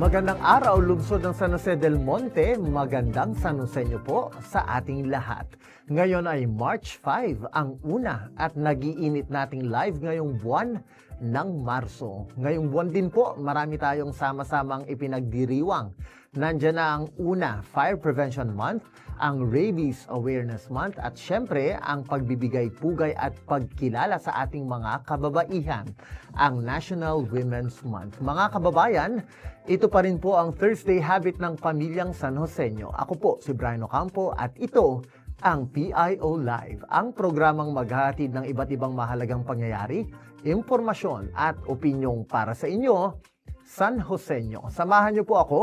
Magandang araw, lungsod ng San Jose del Monte. Magandang San Jose niyo po sa ating lahat. Ngayon ay March 5, ang una at nagiinit nating live ngayong buwan ng Marso. Ngayong buwan din po, marami tayong sama-samang ipinagdiriwang. Nandiyan na ang una, Fire Prevention Month, ang Rabies Awareness Month at syempre ang pagbibigay pugay at pagkilala sa ating mga kababaihan, ang National Women's Month. Mga kababayan, ito pa rin po ang Thursday Habit ng Pamilyang San Joseño. Ako po si Brian Ocampo at ito ang PIO Live, ang programang maghahatid ng iba't ibang mahalagang pangyayari, impormasyon at opinyong para sa inyo, San Joseño. Samahan niyo po ako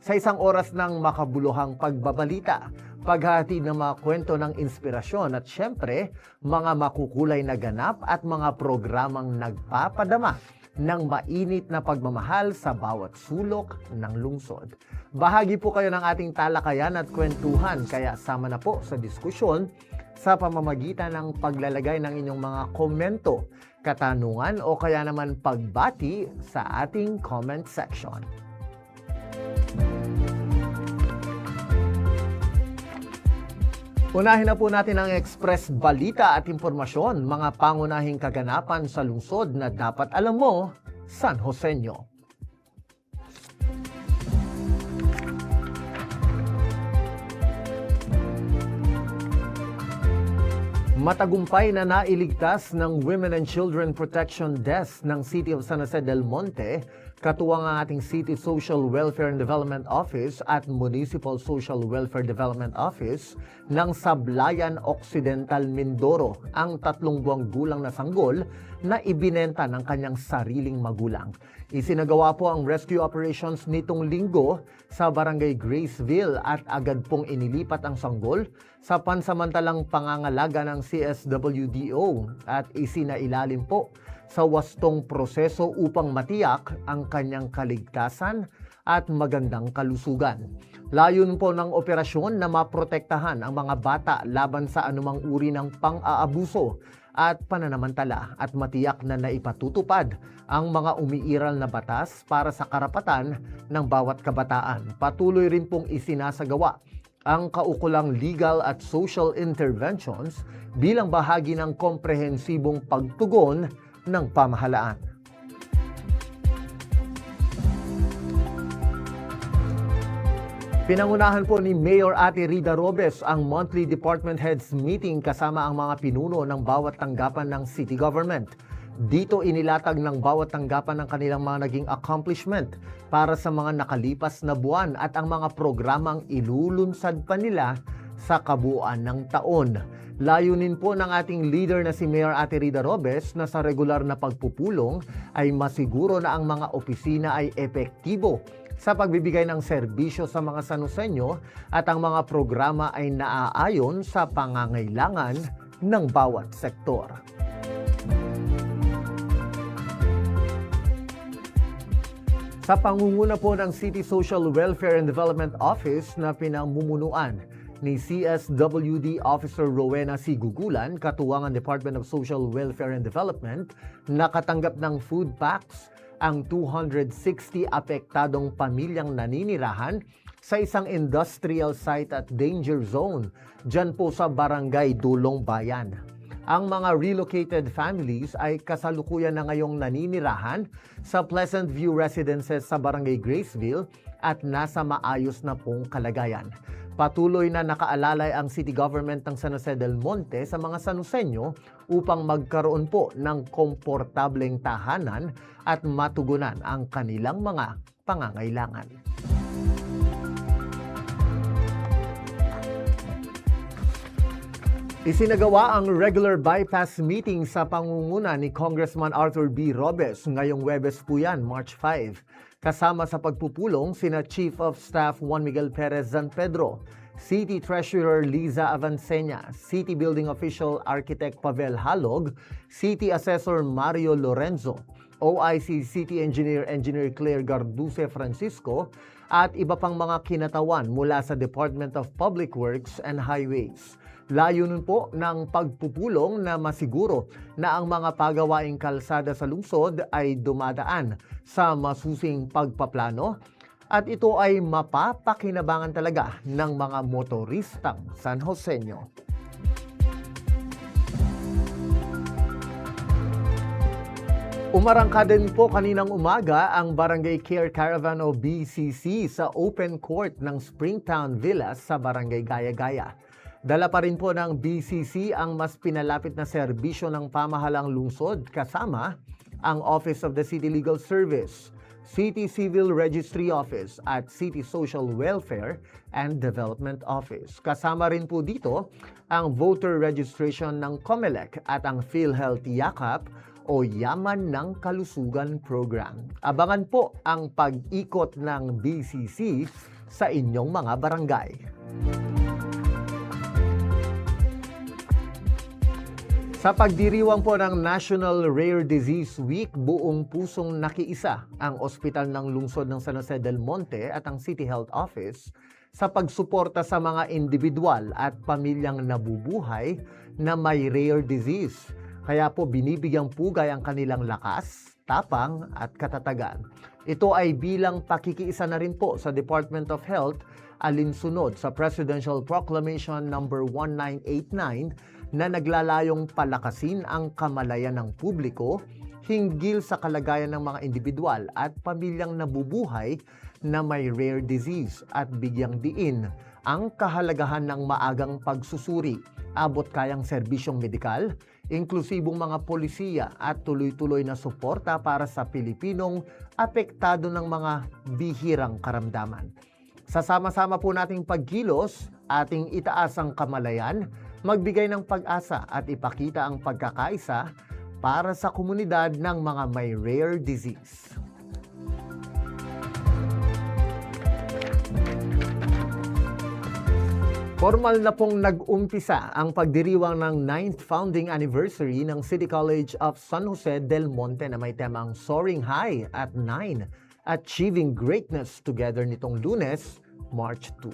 sa isang oras ng makabuluhang pagbabalita, paghahatid ng mga kwento ng inspirasyon at syempre, mga makukulay na ganap at mga programang nagpapadama ng mainit na pagmamahal sa bawat sulok ng lungsod. Bahagi po kayo ng ating talakayan at kwentuhan, kaya sama na po sa diskusyon sa pamamagitan ng paglalagay ng inyong mga komento, katanungan o kaya naman pagbati sa ating comment section. Unahin na po natin ang express balita at impormasyon, mga pangunahing kaganapan sa lungsod na dapat alam mo, San Joseño. Matagumpay na nailigtas ng Women and Children Protection Desk ng City of San Jose del Monte, katuwang ang ating City Social Welfare and Development Office at Municipal Social Welfare Development Office ng Sablayan Occidental, Mindoro, ang 3 buwang gulang na sanggol na ibinenta ng kanyang sariling magulang. Isinagawa po ang rescue operations nitong linggo sa Barangay Graceville at agad pong inilipat ang sanggol sa pansamantalang pangangalaga ng CSWDO at isinailalim po sa wastong proseso upang matiyak ang kanyang kaligtasan at magandang kalusugan. Layunin po ng operasyon na maprotektahan ang mga bata laban sa anumang uri ng pang-aabuso at pananamantala at matiyak na naipatutupad ang mga umiiral na batas para sa karapatan ng bawat kabataan. Patuloy rin pong isinasagawa ang kaukulang legal at social interventions bilang bahagi ng komprehensibong pagtugon ng pamahalaan. Pinangunahan po ni Mayor Ate Rida Robes ang monthly department heads meeting kasama ang mga pinuno ng bawat tanggapan ng city government. Dito inilatag ng bawat tanggapan ng kanilang mga naging accomplishment para sa mga nakalipas na buwan at ang mga programang ilulunsad pa nila sa kabuuan ng taon. Layunin po ng ating leader na si Mayor Ate Rida Robes na sa regular na pagpupulong ay masiguro na ang mga opisina ay epektibo sa pagbibigay ng serbisyo sa mga San Joseño at ang mga programa ay naaayon sa pangangailangan ng bawat sektor. Sa pangunguna po ng City Social Welfare and Development Office na pinamumunuan ni CSWD Officer Rowena C. Gugulan, katuwang ang Department of Social Welfare and Development, nakatanggap ng food packs ang 260 apektadong pamilyang naninirahan sa isang industrial site at danger zone dyan po sa Barangay Dulong Bayan. Ang mga relocated families ay kasalukuyan na ngayong naninirahan sa Pleasant View Residences sa Barangay Graceville at nasa maayos na pong kalagayan. Patuloy na nakaalalay ang City Government ng San Jose del Monte sa mga San Joseño upang magkaroon po ng komportableng tahanan at matugunan ang kanilang mga pangangailangan. Isinagawa ang regular bypass meeting sa pangunguna ni Congressman Arthur B. Robes ngayong Huwebes po yan, March 5. Kasama sa pagpupulong sina Chief of Staff Juan Miguel Perez San Pedro, City Treasurer Liza Avancena, City Building Official Architect Pavel Halog, City Assessor Mario Lorenzo, OIC City Engineer Claire Garduce Francisco, at iba pang mga kinatawan mula sa Department of Public Works and Highways. Layunin po ng pagpupulong na masiguro na ang mga pagawaing kalsada sa lungsod ay dumadaan sa masusing pagpaplano At ito ay mapapakinabangan talaga ng mga motoristang San Joseño. Umarangka din po kaninang umaga ang Barangay Care Caravan o BCC sa open court ng Springtown Villas sa Barangay Gaya-Gaya. Dala pa rin po ng BCC ang mas pinalapit na serbisyo ng pamahalang lungsod kasama ang Office of the City Legal Service, City Civil Registry Office at City Social Welfare and Development Office. Kasama rin po dito ang voter registration ng COMELEC at ang PhilHealth Yakap o Yaman ng Kalusugan Program. Abangan po ang pag-ikot ng BCC sa inyong mga barangay. Sa pagdiriwang po ng National Rare Disease Week, buong pusong nakiisa ang Ospital ng Lungsod ng San Jose del Monte at ang City Health Office sa pagsuporta sa mga individual at pamilyang nabubuhay na may rare disease. Kaya po binibigyang pugay ang kanilang lakas, tapang at katatagan. Ito ay bilang pakikiisa na rin po sa Department of Health alinsunod sa Presidential Proclamation No. 1989 na naglalayong palakasin ang kamalayan ng publiko hinggil sa kalagayan ng mga individual at pamilyang nabubuhay na may rare disease at bigyang diin ang kahalagahan ng maagang pagsusuri, abot kayang serbisyong medikal, inklusibong mga polisiya at tuloy-tuloy na suporta para sa Pilipinong apektado ng mga bihirang karamdaman. Sa sama-sama po nating pagkilos, ating itaas ang kamalayan, magbigay ng pag-asa at ipakita ang pagkakaisa para sa komunidad ng mga may rare disease. Formal na pong nag-umpisa ang pagdiriwang ng 9th founding anniversary ng City College of San Jose del Monte na may temang Soaring High at 9, Achieving Greatness Together nitong Lunes, March 2.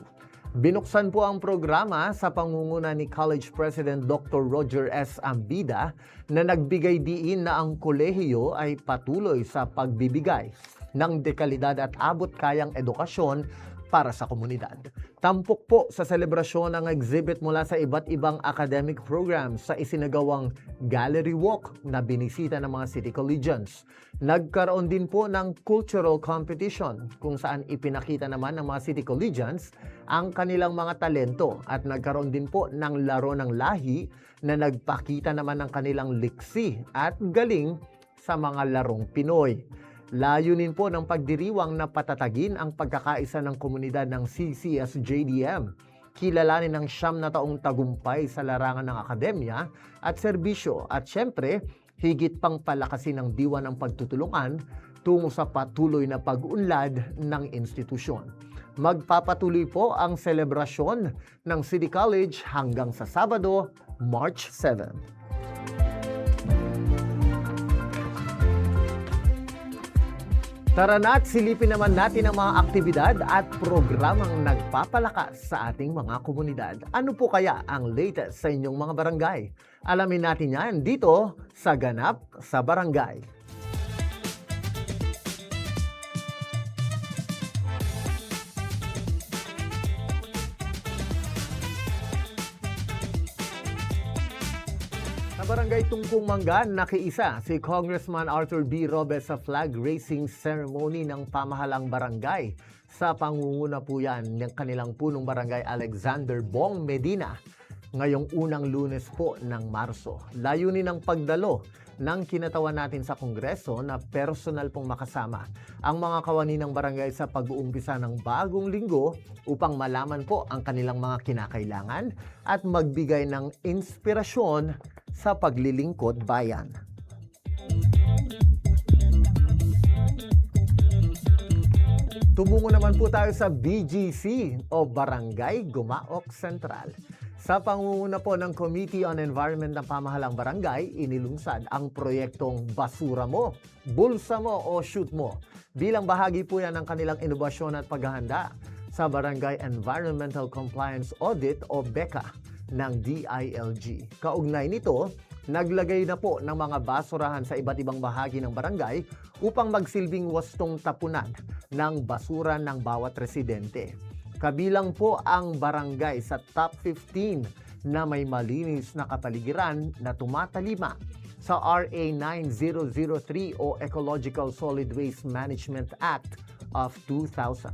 Binuksan po ang programa sa pangunguna ni College President Dr. Roger S. Ambida na nagbigay diin na ang kolehiyo ay patuloy sa pagbibigay ng dekalidad at abot kayang edukasyon para sa komunidad. Tampok po sa selebrasyon ng exhibit mula sa iba't ibang academic programs sa isinagawang Gallery Walk na binisita ng mga City Collegians. Nagkaroon din po ng cultural competition kung saan ipinakita naman ng mga City Collegians ang kanilang mga talento at nagkaroon din po ng laro ng lahi na nagpakita naman ng kanilang liksi at galing sa mga larong Pinoy. Layunin po ng pagdiriwang na patatagin ang pagkakaisa ng komunidad ng CCS-JDM, kilalanin ang 9 na taong tagumpay sa larangan ng akademya at serbisyo at syempre, higit pang palakasin ang diwa ng pagtutulungan tungo sa patuloy na pag-unlad ng institusyon. Magpapatuloy po ang selebrasyon ng City College hanggang sa Sabado, March 7. Tara na at silipin naman natin ang mga aktibidad at programang nagpapalakas sa ating mga komunidad. Ano po kaya ang latest sa inyong mga barangay? Alamin natin yan dito sa Ganap sa Barangay. Sa Barangay Tungkong Mangga, nakiisa si Congressman Arthur B. Robes sa flag raising ceremony ng pamahalang barangay. Sa pangunguna po yan ng kanilang punong barangay Alexander Bong Medina ngayong unang Lunes po ng Marso. Layunin ng pagdalo ng kinatawan natin sa Kongreso na personal pong makasama ang mga kawani ng barangay sa pag-uumpisa ng bagong linggo upang malaman po ang kanilang mga kinakailangan at magbigay ng inspirasyon sa paglilingkod bayan. Tumungo naman po tayo sa BGC o Barangay Gumaok Central. Sa pangunguna po ng Committee on Environment ng Pamahalang Barangay, inilunsad ang proyektong Basura Mo, Bulsa Mo o Shoot Mo. Bilang bahagi po yan ng kanilang inobasyon at paghahanda sa Barangay Environmental Compliance Audit o BECA ng DILG. Kaugnay nito, naglagay na po ng mga basurahan sa iba't ibang bahagi ng barangay upang magsilbing wastong tapunan ng basura ng bawat residente. Kabilang po ang barangay sa top 15 na may malinis na kapaligiran na tumatalima sa RA 9003 o Ecological Solid Waste Management Act of 2000.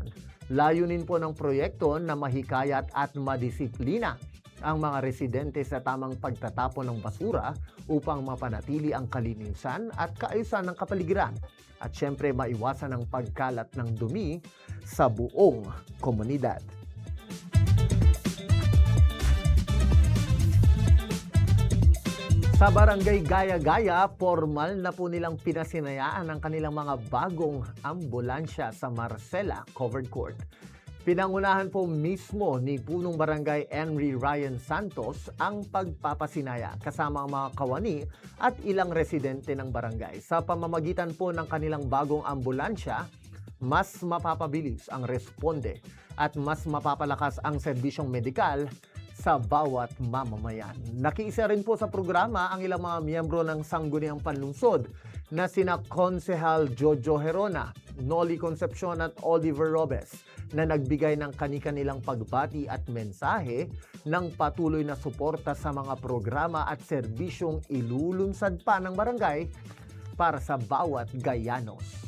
Layunin po ng proyekto na mahikayat at madisiplina ang mga residente sa tamang pagtatapon ng basura upang mapanatili ang kalinisan at kaayusan ng kapaligiran at syempre maiwasan ang pagkalat ng dumi sa buong komunidad. Sa Barangay Gaya-Gaya, formal na po nilang pinasinayaan ang kanilang mga bagong ambulansya sa Marcela Covered Court. Pinangunahan po mismo ni Punong Barangay Henry Ryan Santos ang pagpapasinaya kasama ang mga kawani at ilang residente ng barangay. Sa pamamagitan po ng kanilang bagong ambulansya, mas mapapabilis ang responde at mas mapapalakas ang serbisyong medikal sa bawat mamamayan. Nakiisa rin po sa programa ang ilang mga miyembro ng Sangguniang Panlungsod na sina Konsehal Jojo Herona, Noli Concepcion at Oliver Robes na nagbigay ng kani-kanilang pagbati at mensahe ng patuloy na suporta sa mga programa at serbisyong ilulunsad pa ng barangay para sa bawat Gayanos.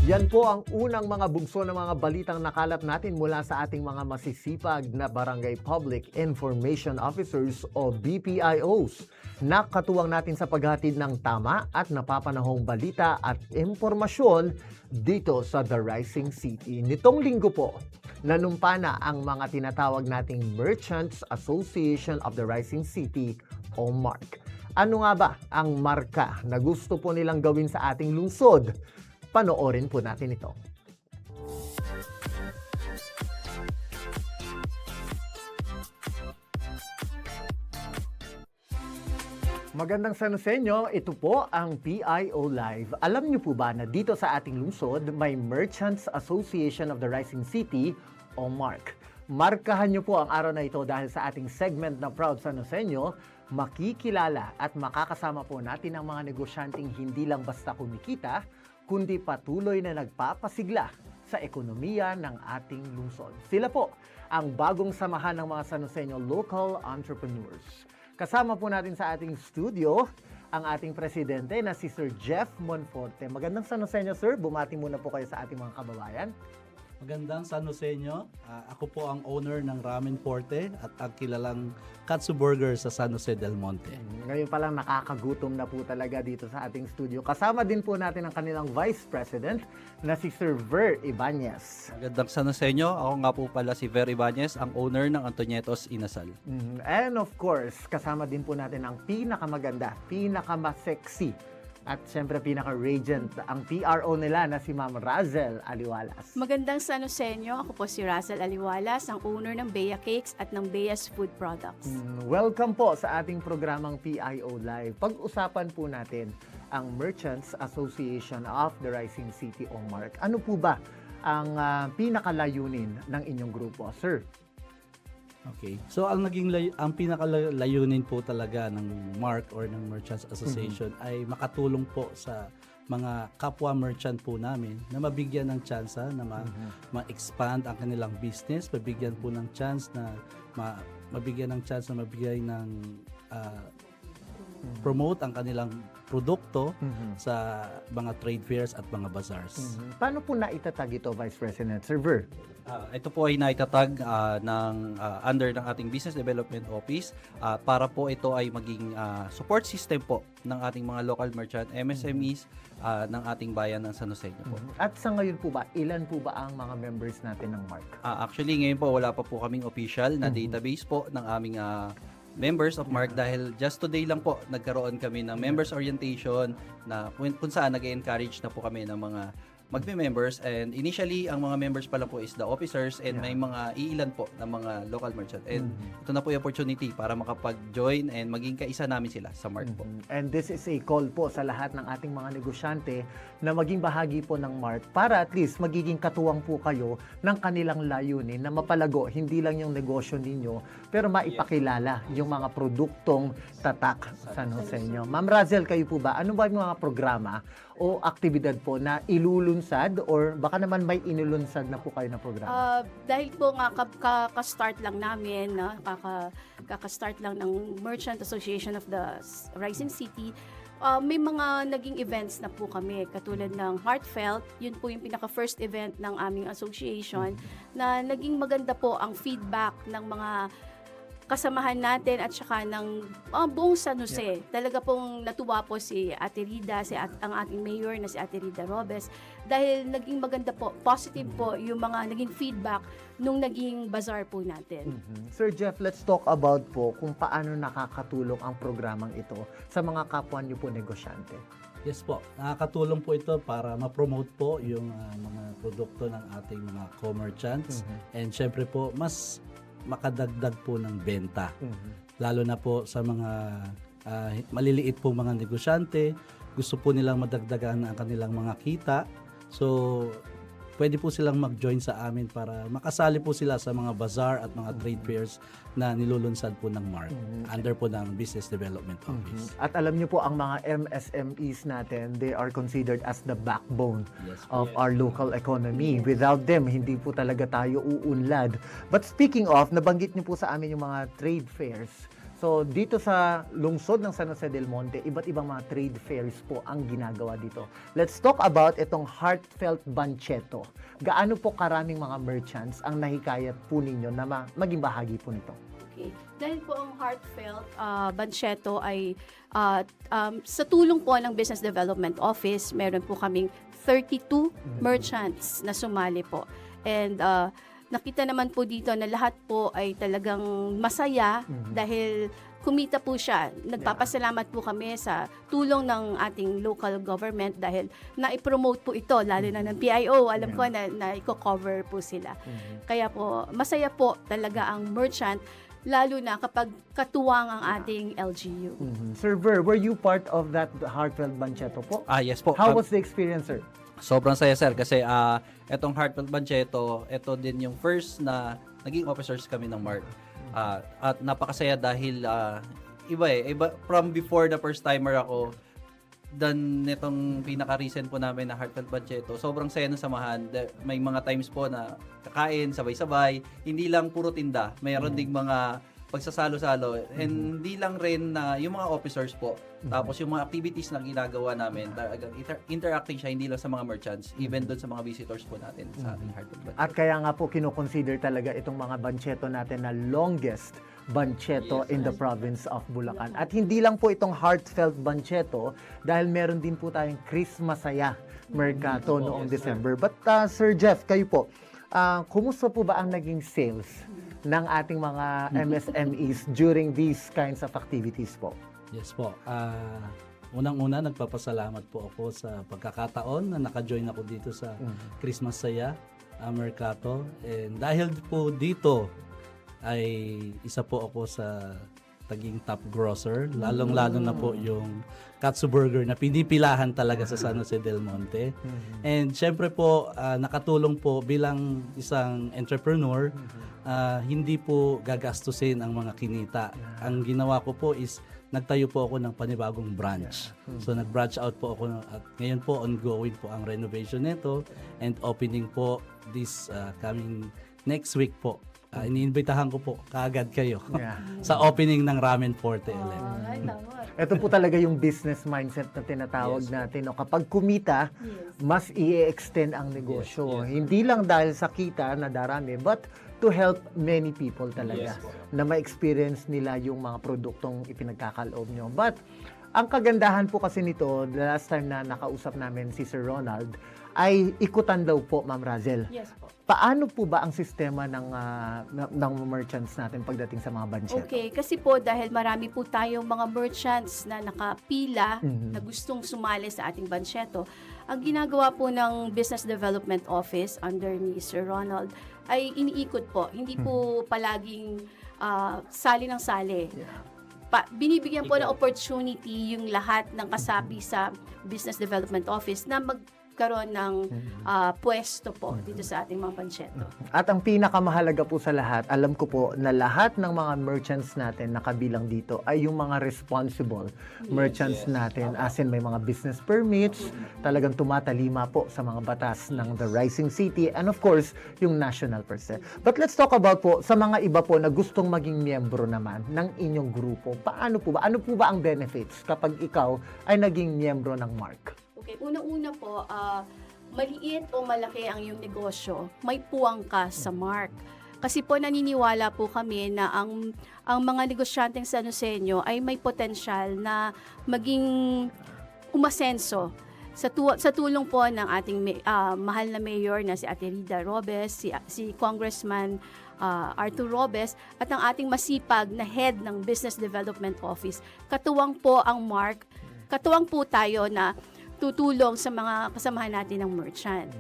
Yan po ang unang mga bugso ng mga balitang nakalat natin mula sa ating mga masisipag na Barangay Public Information Officers o BPIOs. Nakatuwang natin sa paghatid ng tama at napapanahong balita at impormasyon dito sa The Rising City. Nitong linggo po, nanumpa na ang mga tinatawag nating Merchants Association of the Rising City o MARC. Ano nga ba ang marka na gusto po nilang gawin sa ating lungsod? Panoorin po natin ito. Magandang sanusenyo, ito po ang PIO Live. Alam niyo po ba na dito sa ating lungsod may Merchants Association of the Rising City o MARC. Markahan niyo po ang araw na ito dahil sa ating segment na Proud Sanusenyo, makikilala at makakasama po natin ang mga negosyanteng hindi lang basta kumikita, kundi patuloy na nagpapasigla sa ekonomiya ng ating lungsod. Sila po ang bagong samahan ng mga Sanusenyo local entrepreneurs. Kasama po natin sa ating studio ang ating presidente na si Sir Jeff Monforte. Magandang Sanusenyo, sir. Bumati muna po kayo sa ating mga kababayan. Magandang Sanusenyo. Ako po ang owner ng Ramen Forte at ang kilalang Katsu Burger sa San Jose del Monte. Ngayon pa lang nakakagutom na po talaga dito sa ating studio. Kasama din po natin ang kanilang Vice President na si Sir Ver Ibanez. Magandang Sanusenyo. Ako nga po pala si Ver Ibanez, ang owner ng Antonietos Inasal. And of course, kasama din po natin ang pinakamaganda, pinakamasexy, at syempre pinaka-radiant, ang PRO nila na si Ma'am Razel Aliwalas. Magandang Sanusenyo, ako po si Razel Aliwalas, ang owner ng Bea Cakes at ng Bea's Food Products. Welcome po sa ating programang PIO Live. Pag-usapan po natin ang Merchants Association of the Rising City o MARC. Ano po ba ang pinakalayunin ng inyong grupo, sir? Okay. So ang pinakalayunin po talaga ng MARC or ng Merchants Association ay makatulong po sa mga kapwa merchant po namin na mabigyan ng tsansa na ma-expand ang kanilang business, mabigyan po ng chance na mabigyan ng chance na mabigay ng promote ang kanilang produkto sa mga trade fairs at mga bazaars. Paano po naitatag ito, Vice President Sir Ver? Ito po ay naitatag under ng ating Business Development Office para po ito ay maging support system po ng ating mga local merchant, MSMEs ng ating bayan ng San Joseño po. At sa ngayon po ba, ilan po ba ang mga members natin ng MARC? Actually, ngayon po wala pa po kaming official na database po ng aming members of MARC dahil just today lang po nagkaroon kami ng members orientation na kung saan nag-encourage na po kami ng mga magme-members, and initially ang mga members pala po is the officers, and may mga iilan po na mga local merchant, and ito na po yung opportunity para makapag-join and maging kaisa namin sila sa Mart po. And this is a call po sa lahat ng ating mga negosyante na maging bahagi po ng Mart para at least magiging katuwang po kayo ng kanilang layunin na mapalago hindi lang yung negosyo ninyo pero maipakilala yung mga produktong tatak sa San Jose nyo. Ma'am Razel, kayo po ba? Ano ba yung mga programa o aktibidad po na ilulunsad or baka naman may inulunsad na po kayo na programa? Dahil po nga kaka-start lang namin, no? Kaka-start lang ng Merchant Association of the Rising City, may mga naging events na po kami, katulad ng Heartfelt. Yun po yung pinaka-first event ng aming association na naging maganda po ang feedback ng mga kasamahan natin at saka ng buong San Jose. Talaga pong natuwa po si Ate Rida, ang ating mayor na si Ate Rida Robes, dahil naging maganda po, positive po yung mga naging feedback nung naging bazaar po natin. Sir Jeff, let's talk about po kung paano nakakatulong ang programang ito sa mga kapwa niyo po negosyante. Yes po, nakakatulong po ito para ma-promote po yung mga produkto ng ating mga co-merchants. And syempre po, mas makadagdag po ng benta. Lalo na po sa mga maliliit po mga negosyante, gusto po nilang madagdagan ang kanilang mga kita. So, pwede po silang mag-join sa amin para makasali po sila sa mga bazaar at mga trade fairs na nilulunsad po ng Mart under po ng Business Development Office. At alam niyo po, ang mga MSMEs natin, they are considered as the backbone of our local economy. Without them, hindi po talaga tayo uunlad. But speaking of, nabanggit niyo po sa amin yung mga trade fairs. So, dito sa lungsod ng San Jose del Monte, iba't ibang mga trade fairs po ang ginagawa dito. Let's talk about itong Heartfelt Banchetto. Gaano po karaming mga merchants ang nahikayat po ninyo na maging bahagi po nito? Okay. Dahil po ang Heartfelt Banchetto ay sa tulong po ng Business Development Office, meron po kaming 32 merchants na sumali po. And nakita naman po dito na lahat po ay talagang masaya dahil kumita po siya. Nagpapasalamat po kami sa tulong ng ating local government dahil na-promote po ito, lalo na ng PIO. Alam ko na i-cover po sila. Kaya po, masaya po talaga ang merchant, lalo na kapag katuwang ang ating LGU. Sir Ver, were you part of that Heartfelt Banchetto po? Yes po. How was the experience, sir? Sobrang saya, sir, kasi etong Heartfelt Banchetto, ito din yung first na naging officers kami ng Mart. At napakasaya dahil iba from before the first timer ako, dan nitong pinaka-recent po namin na Heartfelt Banchetto, sobrang saya ng samahan. May mga times po na kakain, sabay-sabay, hindi lang puro tinda, mayroon ding mga pagsasalo-salo, and hindi lang rin na yung mga officers po, tapos yung mga activities na ginagawa namin, interacting siya hindi lang sa mga merchants, even doon sa mga visitors po natin sa ating Heartfelt Banchetto. At kaya nga po kinoconsider talaga itong mga banchetto natin na longest banchetto in the province of Bulacan. At hindi lang po itong Heartfelt Banchetto dahil meron din po tayong Christmasaya Mercato noong December. But Sir Jeff, kayo po, kumusta po ba ang naging sales ng ating mga MSMEs during these kinds of activities po? Yes po. Unang-una, nagpapasalamat po ako sa pagkakataon na naka-join ako dito sa Christmas Saya Mercato. And dahil po dito ay isa po ako sa taging top grosser, lalong-lalo na po yung Katsu Burger na pinipilahan talaga sa San Jose del Monte. And syempre po, nakatulong po bilang isang entrepreneur, hindi po gagastusin ang mga kinita. Ang ginawa ko po is nagtayo po ako ng panibagong branch. So nag-branch out po ako at ngayon po ongoing po ang renovation nito and opening po this coming next week po. Iniimbitahan ko po kaagad kayo sa opening ng Ramen Forte 11. Ito po talaga yung business mindset na tinatawag natin. No? Kapag kumita, mas i-extend ang negosyo. Hindi lang dahil sa kita na darami, but to help many people talaga na ma-experience nila yung mga produktong ipinagkakaloob nyo. But Ang kagandahan po kasi nito, the last time na nakausap namin si Sir Ronald, ay ikutan daw po, Ma'am Razel. Yes po. Paano po ba ang sistema ng merchants natin pagdating sa mga budget? Okay, kasi po dahil marami po tayong mga merchants na nakapila na gustong sumali sa ating bansyeto, ang ginagawa po ng Business Development Office under ni Sir Ronald ay iniikot po. Hindi po palaging sali ng sali. Binibigyan po ng opportunity yung lahat ng kasapi sa Business Development Office na magkaroon ng pwesto po dito sa ating mga bansyeto. At ang pinakamahalaga po sa lahat, alam ko po na lahat ng mga merchants natin na kabilang dito ay yung mga responsible merchants natin. As in may mga business permits, talagang tumatalima po sa mga batas ng the Rising City and of course, yung national percent. But let's talk about po sa mga iba po na gustong maging miyembro naman ng inyong grupo. Paano po ba? Ano po ba ang benefits kapag ikaw ay naging miyembro ng MARC? Okay, unang-una po, maliit o malaki ang iyong negosyo, may puwang ka sa MARC. Kasi po naniniwala po kami na ang mga negosyanteng San Joseño ay may potensyal na maging umasenso sa tulong po ng ating mahal na mayor na si Ate Rida Robes, si Congressman Arthur Robes, at ang ating masipag na head ng Business Development Office. Katuwang po ang MARC, katuwang po tayo na tutulong sa mga kasamahan natin ng merchant.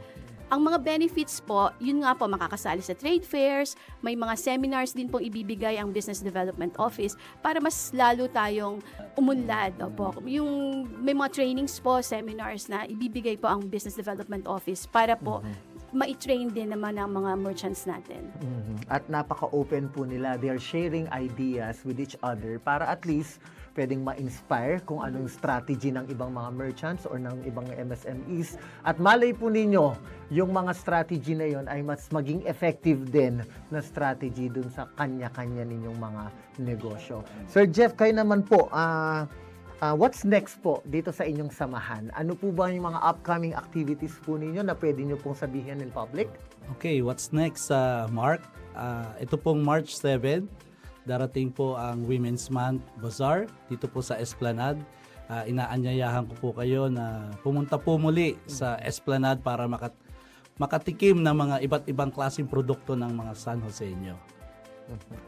Ang mga benefits po, yun nga po, makakasali sa trade fairs, may mga seminars din pong ibibigay ang Business Development Office para mas lalo tayong umunlad. Opo. Yung, may mga trainings po, seminars na ibibigay po ang Business Development Office para po ma-train din naman ang mga merchants natin. At napaka-open po nila. They are sharing ideas with each other para at least pwedeng ma-inspire kung anong strategy ng ibang mga merchants or ng ibang MSMEs. At malay po ninyo, yung mga strategy na yon ay mas maging effective din na strategy dun sa kanya-kanya ninyong mga negosyo. Sir Jeff, kayo naman po, what's next po dito sa inyong samahan? Ano po ba yung mga upcoming activities po ninyo na pwede nyo pong sabihin in public? Okay, what's next sa MARC? Ito pong March 7, darating po ang Women's Month Bazaar dito po sa Esplanade. Inaanyayahan ko po kayo na pumunta po muli sa Esplanade para makatikim ng mga iba't ibang klaseng produkto ng mga San Joseño.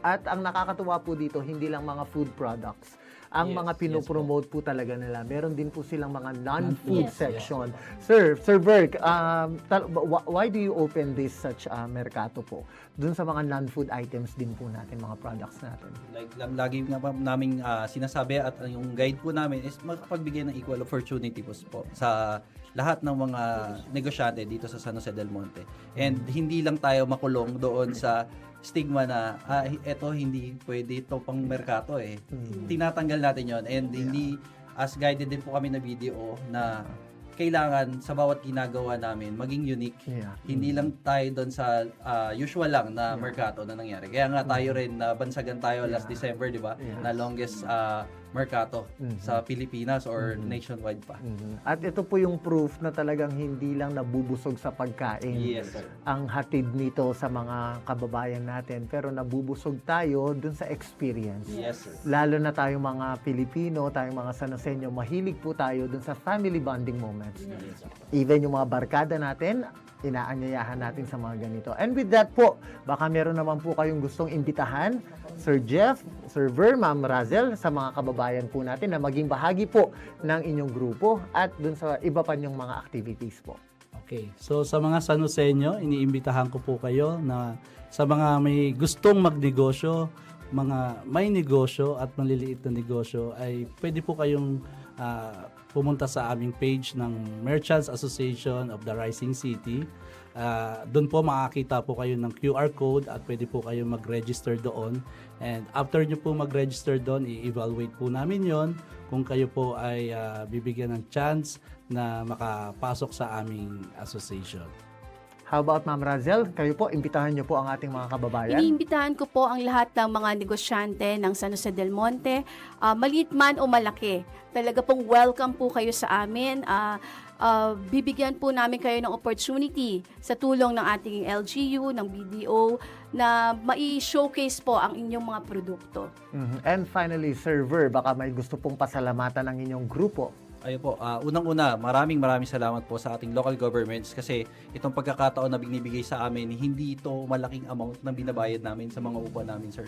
At ang nakakatuwa po dito, hindi lang mga food products. Ang mga pinopromote po talaga nila. Meron din po silang mga non-food section. Sir Berg, why do you open this such merkato po? Dun sa mga non-food items din po natin, mga products natin. Like lagi nga pa naming sinasabi at yung guide po namin is makapagbigay ng equal opportunity po sa lahat ng mga negosyante dito sa San Jose del Monte. And hindi lang tayo makulong doon sa stigma na eto hindi pwede ito pang merkato eh. Tinatanggal natin yon and hindi as guided din po kami na video na kailangan sa bawat ginagawa namin maging unique. Hindi lang tayo doon sa usual lang na merkato na nangyari. Kaya nga tayo rin bansagan tayo last December, di ba? Na longest merkato sa Pilipinas or nationwide pa. At ito po yung proof na talagang hindi lang nabubusog sa pagkain Yes, sir. ang hatid nito sa mga kababayan natin, pero nabubusog tayo dun sa experience. Yes, sir. Lalo na tayong mga Pilipino, tayong mga San Joseño, mahilig po tayo dun sa family bonding moments. Even yung mga barkada natin, inaanyayahan natin sa mga ganito. And with that po, baka meron naman po kayong gustong imbitahan, Sir Jeff, Sir Ver, Ma'am Razel, sa mga kababayan po natin na maging bahagi po ng inyong grupo at dun sa iba pa niyong mga activities po. Okay, so sa mga San Joseño, iniimbitahan ko po kayo na sa mga may gustong magnegosyo, mga may negosyo at maliliit na negosyo, ay pwede po kayong pumunta sa aming page ng Merchants Association of the Rising City. Doon po makakita po kayo ng QR code at pwede po kayo mag-register doon. And after nyo po mag-register doon, i-evaluate po namin yon kung kayo po ay bibigyan ng chance na makapasok sa aming association. How about Ma'am Razel? Kayo po, imbitahan niyo po ang ating mga kababayan. Iniimbitahan ko po ang lahat ng mga negosyante ng San Jose del Monte, maliit man o malaki. Talaga pong welcome po kayo sa amin. Bibigyan po namin kayo ng opportunity sa tulong ng ating LGU, ng BDO, na mai-showcase po ang inyong mga produkto. And finally, Sir Ver, baka may gusto pong pasalamatan ng inyong grupo. Ayun po, unang-una, maraming salamat po sa ating local governments kasi itong pagkakataon na binibigay sa amin, hindi ito malaking amount na binabayad namin sa mga upa namin, sir.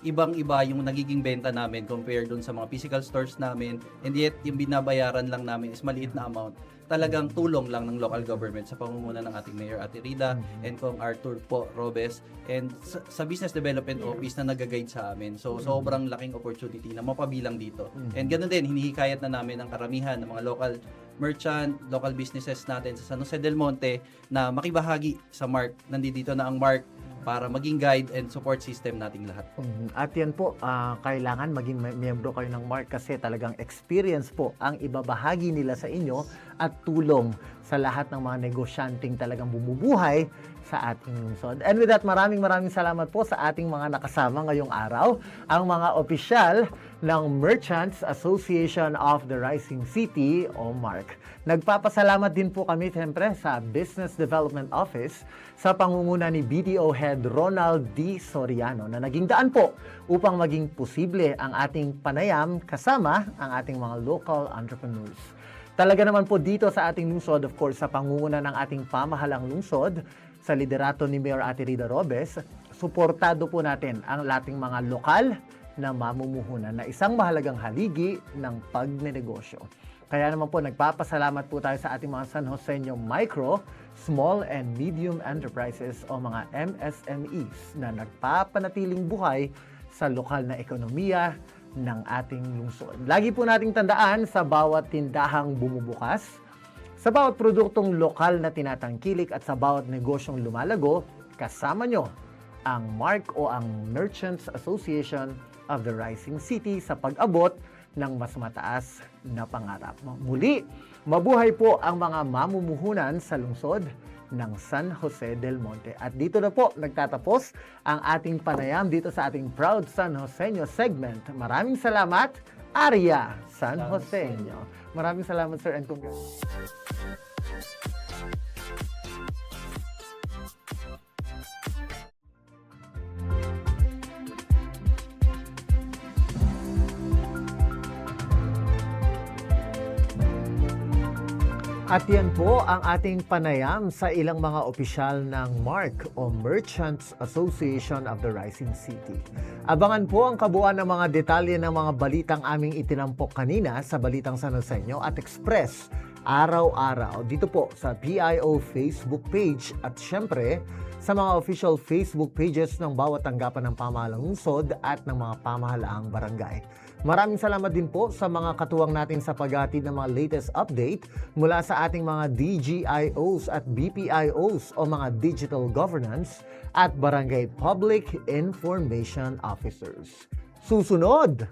Ibang-iba yung nagiging benta namin compared dun sa mga physical stores namin, and yet yung binabayaran lang namin is maliit na amount. Talagang tulong lang ng local government sa pangunguna ng ating Mayor Ate Rida and Kong Arthur po Robes and sa Business Development Office na nag-guide sa amin. So sobrang laking opportunity na mapabilang dito. And ganoon din, hinihikayat na namin ang karamihan ng mga local merchant, local businesses natin sa San Jose del Monte na makibahagi sa Mark. Nandito na ang Mark para maging guide and support system nating lahat po. At yan po, kailangan maging miyembro kayo ng Mark kasi talagang experience po ang ibabahagi nila sa inyo at tulong sa lahat ng mga negosyanteng talagang bumubuhay sa ating lungsod. And with that, maraming salamat po sa ating mga nakasama ngayong araw, ang mga opisyal ng Merchants Association of the Rising City o MARC. Nagpapasalamat din po kami siyempre sa Business Development Office sa pangunguna ni BDO Head Ronald D. Soriano na naging daan po upang maging posible ang ating panayam kasama ang ating mga local entrepreneurs. Talaga naman po dito sa ating lungsod, of course, sa pangunguna ng ating pamahalang lungsod, sa liderato ni Mayor Ate Rida Robes, suportado po natin ang ating mga lokal na mamumuhunan na isang mahalagang haligi ng pagnenegosyo. Kaya naman po, nagpapasalamat po tayo sa ating mga San Joseño Micro, Small and Medium Enterprises o mga MSMEs na nagpapanatiling buhay sa lokal na ekonomiya ng ating lungsod. Lagi po nating tandaan sa bawat tindahang bumubukas, sa bawat produktong lokal na tinatangkilik at sa bawat negosyong lumalago, kasama nyo ang MARC o ang Merchants Association of the Rising City sa pag-abot ng mas mataas na pangarap. Muli, mabuhay po ang mga mamumuhunan sa lungsod ng San Jose del Monte. At dito na po nagtatapos ang ating panayam dito sa ating Proud San Joseño segment. Maraming salamat, Arya San Joseño. Maraming salamat, sir, and congrats. At yan po ang ating panayam sa ilang mga opisyal ng MARC o Merchants Association of the Rising City. Abangan po ang kabuuan ng mga detalye ng mga balitang aming itinampok kanina sa Balitang San Joseño at Express araw-araw dito po sa PIO Facebook page at syempre sa mga official Facebook pages ng bawat tanggapan ng pamahalang lungsod at ng mga pamahalaang barangay. Maraming salamat din po sa mga katuwang natin sa paghatid ng mga latest update mula sa ating mga DGIOs at BPIOs o mga Digital Governance at Barangay Public Information Officers. Susunod,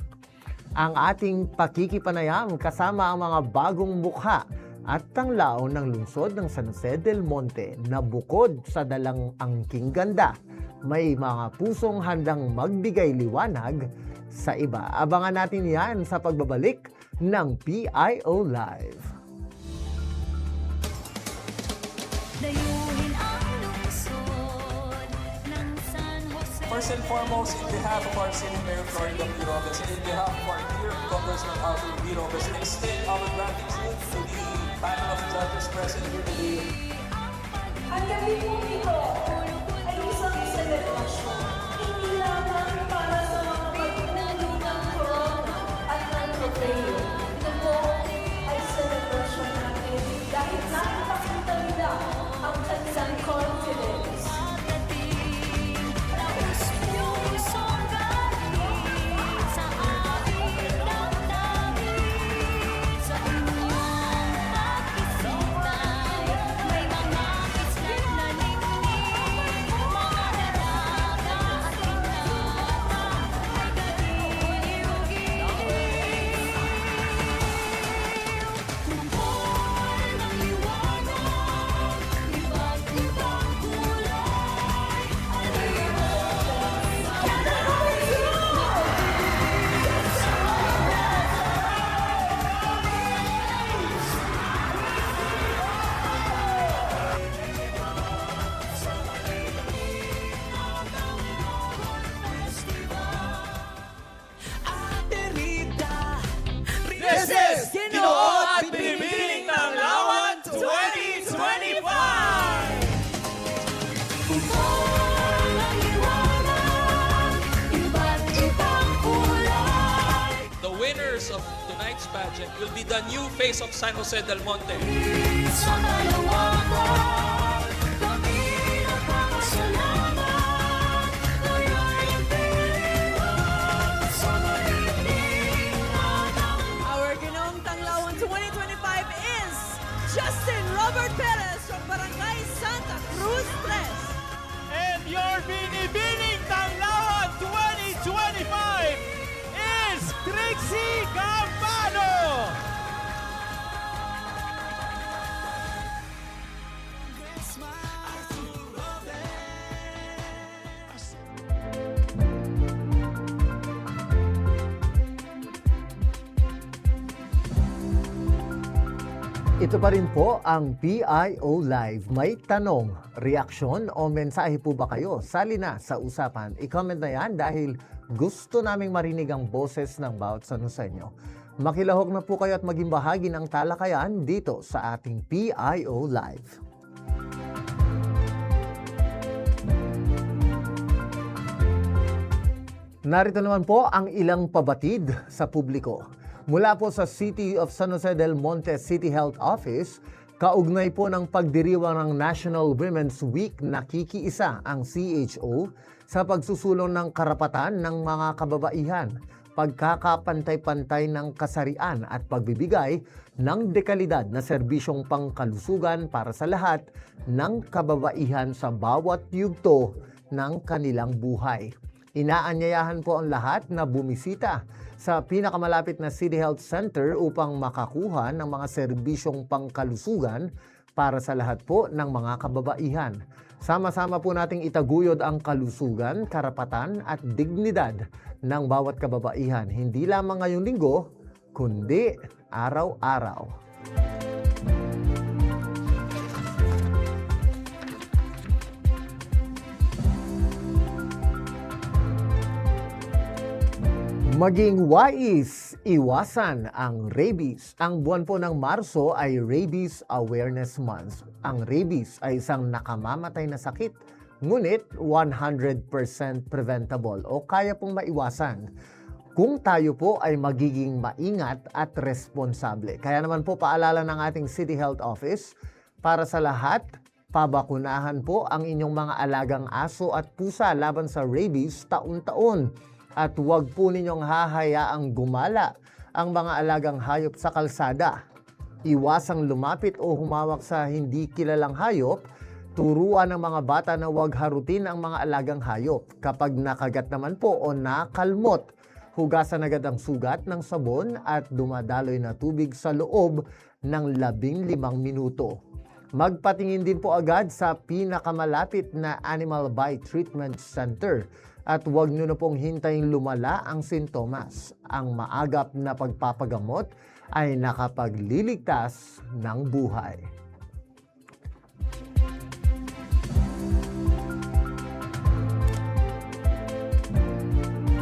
ang ating pakikipanayam kasama ang mga bagong mukha at tanglaw ng lungsod ng San Jose del Monte na bukod sa dalang angking ganda, may mga pusong handang magbigay liwanag sa iba. Abangan natin yan sa pagbabalik ng PIO Live. Dayuhin ang lungsod ng San Jose. First and foremost, in behalf of our City Mayor Florida B. Robes and in behalf of our dear Congressman Arthur B. Robes, we extend our gratitude to the panel of judges present here today. Ang gabi po ito ay isang selebrasyon. Hindi lamang para sa mga pagpuno ng corona at ng trofeo. Ito po ay selebrasyon natin dahil nakikita nila ang kanilang confidence. Yung isang galing sa ating damdamin. Sa buong pag-isip ay may mga kislap na ningning. of tonight's pageant will be the new face of San Jose del Monte. Sa kalawakan, kami nagpapasalamat. Ngayon'y pilihan sa maligning atang. Our Ginoong Tanglawan 2025 is Justin Robert Perez from Barangay Santa Cruz 3. And your Binibining Tanglawan 2025 is Trixie Gambano! Ito pa rin po ang PIO Live. May tanong, reaksyon o mensahe po ba kayo? Sali na sa usapan. I-comment na yan dahil gusto naming marinig ang boses ng bawat sanusenyo. Makilahok na po kayo at maging bahagi ng talakayan dito sa ating PIO Live. Narito naman po ang ilang pabatid sa publiko. Mula po sa City of San Jose del Monte City Health Office, kaugnay po ng pagdiriwang ng National Women's Week, nakikiisa ang CHO sa pagsusulong ng karapatan ng mga kababaihan, pagkakapantay-pantay ng kasarian at pagbibigay ng dekalidad na serbisyong pangkalusugan para sa lahat ng kababaihan sa bawat yugto ng kanilang buhay. Inaanyayahan po ang lahat na bumisita sa pinakamalapit na City Health Center upang makakuha ng mga serbisyong pangkalusugan para sa lahat po ng mga kababaihan. Sama-sama po nating itaguyod ang kalusugan, karapatan at dignidad ng bawat kababaihan, hindi lamang ngayong linggo, kundi araw-araw. Maging wais, iwasan ang rabies. Ang buwan po ng Marso ay Rabies Awareness Month. Ang rabies ay isang nakamamatay na sakit, ngunit 100% preventable o kaya pong maiwasan kung tayo po ay magiging maingat at responsable. Kaya naman po paalala ng ating City Health Office, para sa lahat, pabakunahan po ang inyong mga alagang aso at pusa laban sa rabies taon-taon. At huwag po ninyong hahayaang gumala ang mga alagang hayop sa kalsada. Iwasang lumapit o humawak sa hindi kilalang hayop. Turuan ng mga bata na huwag harutin ang mga alagang hayop. Kapag nakagat naman po o nakalmot, hugasan agad ang sugat ng sabon at dumadaloy na tubig sa loob ng 15 minuto. Magpatingin din po agad sa pinakamalapit na Animal Bite Treatment Center. At huwag nyo na pong hintayin lumala ang sintomas. Ang maagap na pagpapagamot ay nakapagliligtas ng buhay.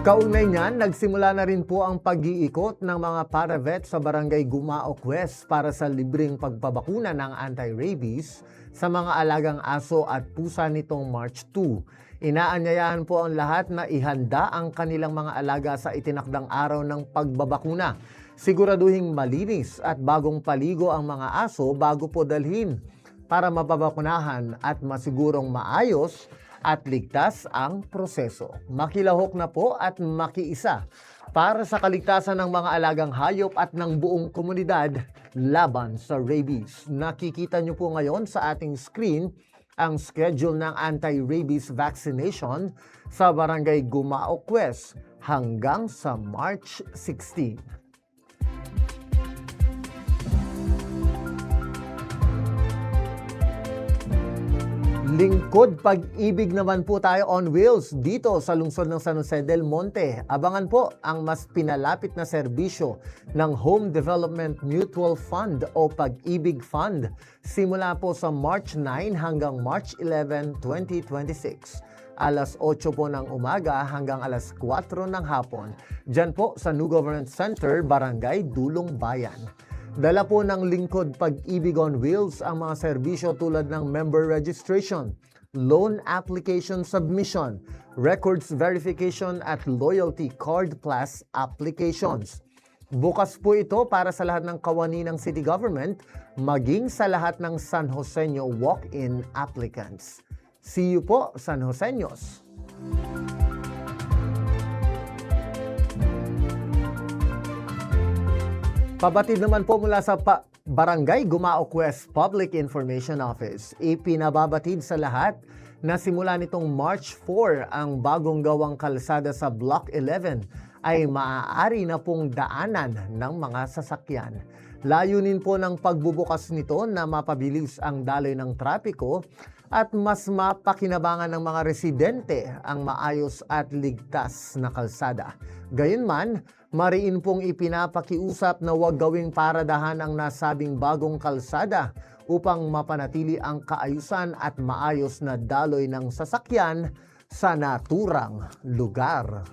Kaugnay niyan, nagsimula na rin po ang pag-iikot ng mga para-vet sa Barangay Gumaok West para sa libreng pagpabakuna ng anti-rabies sa mga alagang aso at pusa nitong March 2. Inaanyayahan po ang lahat na ihanda ang kanilang mga alaga sa itinakdang araw ng pagbabakuna. Siguraduhing malinis at bagong paligo ang mga aso bago po dalhin para mapabakunahan at masigurong maayos at ligtas ang proseso. Makilahok na po at makiisa para sa kaligtasan ng mga alagang hayop at ng buong komunidad laban sa rabies. Nakikita niyo po ngayon sa ating screen ang schedule ng anti-rabies vaccination sa Barangay Gumaok West hanggang sa March 16. Lingkod Pag-ibig naman po tayo on wheels dito sa lungsod ng San Jose del Monte. Abangan po ang mas pinalapit na serbisyo ng Home Development Mutual Fund o Pag-ibig Fund simula po sa March 9 hanggang March 11, 2026. Alas 8 po ng umaga hanggang alas 4 ng hapon. Diyan po sa New Government Center, Barangay Dulong Bayan. Dala po ng Lingkod Pag-ibig on Wheels ang mga serbisyo tulad ng member registration, loan application submission, records verification at loyalty card plus applications. Bukas po ito para sa lahat ng kawani ng city government, maging sa lahat ng San Joseño walk-in applicants. See you po, San Joseños! Pabatid naman po mula sa Barangay Gumaok West Public Information Office. Ipinababatid sa lahat na simula nitong March 4 ang bagong gawang kalsada sa Block 11 ay maaari na pong daanan ng mga sasakyan. Layunin po ng pagbubukas nito na mapabilis ang daloy ng trapiko at mas mapakinabangan ng mga residente ang maayos at ligtas na kalsada. Gayunman, mariin pong ipinapakiusap na huwag gawing paradahan ang nasabing bagong kalsada upang mapanatili ang kaayusan at maayos na daloy ng sasakyan sa naturang lugar.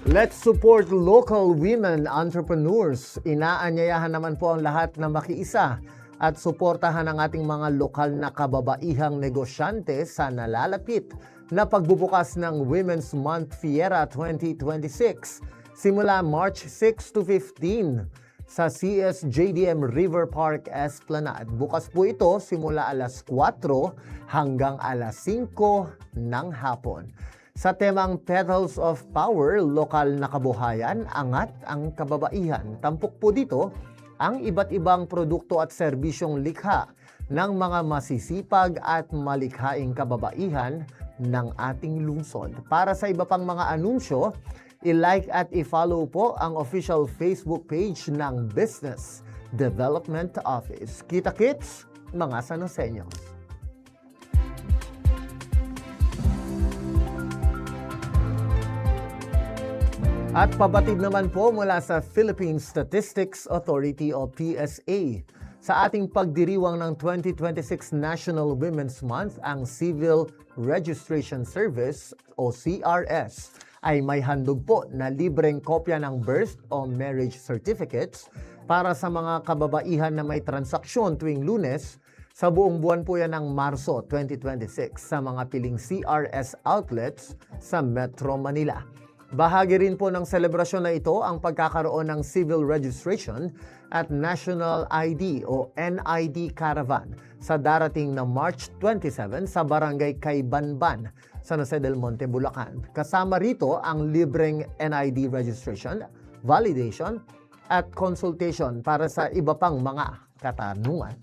Let's support local women entrepreneurs. Inaanyayahan naman po ang lahat na makiisa at suportahan ang ating mga lokal na kababaihang negosyante sa nalalapit na pagbubukas ng Women's Month Fiera 2026 simula March 6 to 15 sa CSJDM River Park Esplanade. Bukas po ito simula alas 4 hanggang alas 5 ng hapon. Sa temang Petals of Power, lokal na kabuhayan, angat ang kababaihan. Tampok po dito ang iba't ibang produkto at serbisyong likha ng mga masisipag at malikhaing kababaihan ng ating lungsod. Para sa iba pang mga anunsyo, i-like at i-follow po ang official Facebook page ng Business Development Office. Kita-kits, mga San Joseños! At pabatid naman po mula sa Philippine Statistics Authority o PSA. Sa ating pagdiriwang ng 2026 National Women's Month, ang Civil Registration Service o CRS ay may handog po na libreng kopya ng birth o marriage certificates para sa mga kababaihan na may transaksyon tuwing Lunes. Sa buong buwan po yan ng Marso 2026 sa mga piling CRS outlets sa Metro Manila. Bahagi rin po ng selebrasyon na ito ang pagkakaroon ng civil registration at National ID o NID Caravan sa darating na March 27 sa Barangay Caybanban, San Jose del Monte, Bulacan. Kasama rito ang libreng NID registration, validation at consultation para sa iba pang mga katanungan.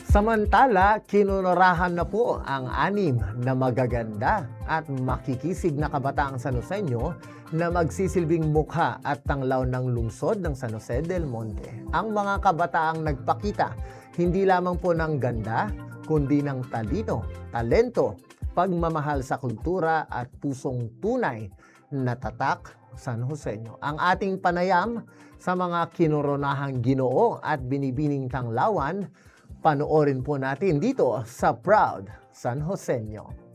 Samantala, kinunorahan na po ang 6 na magaganda at makikisig na kabataang San Joseño na magsisilbing mukha at tanglaw ng lungsod ng San Jose del Monte. Ang mga kabataang nagpakita hindi lamang po ng ganda, kundi ng talino, talento, pagmamahal sa kultura at pusong tunay na tatak San Joseño. Ang ating panayam sa mga kinuronahang Ginoo at binibining tanglawan, panoorin po natin dito sa Proud San Joseño.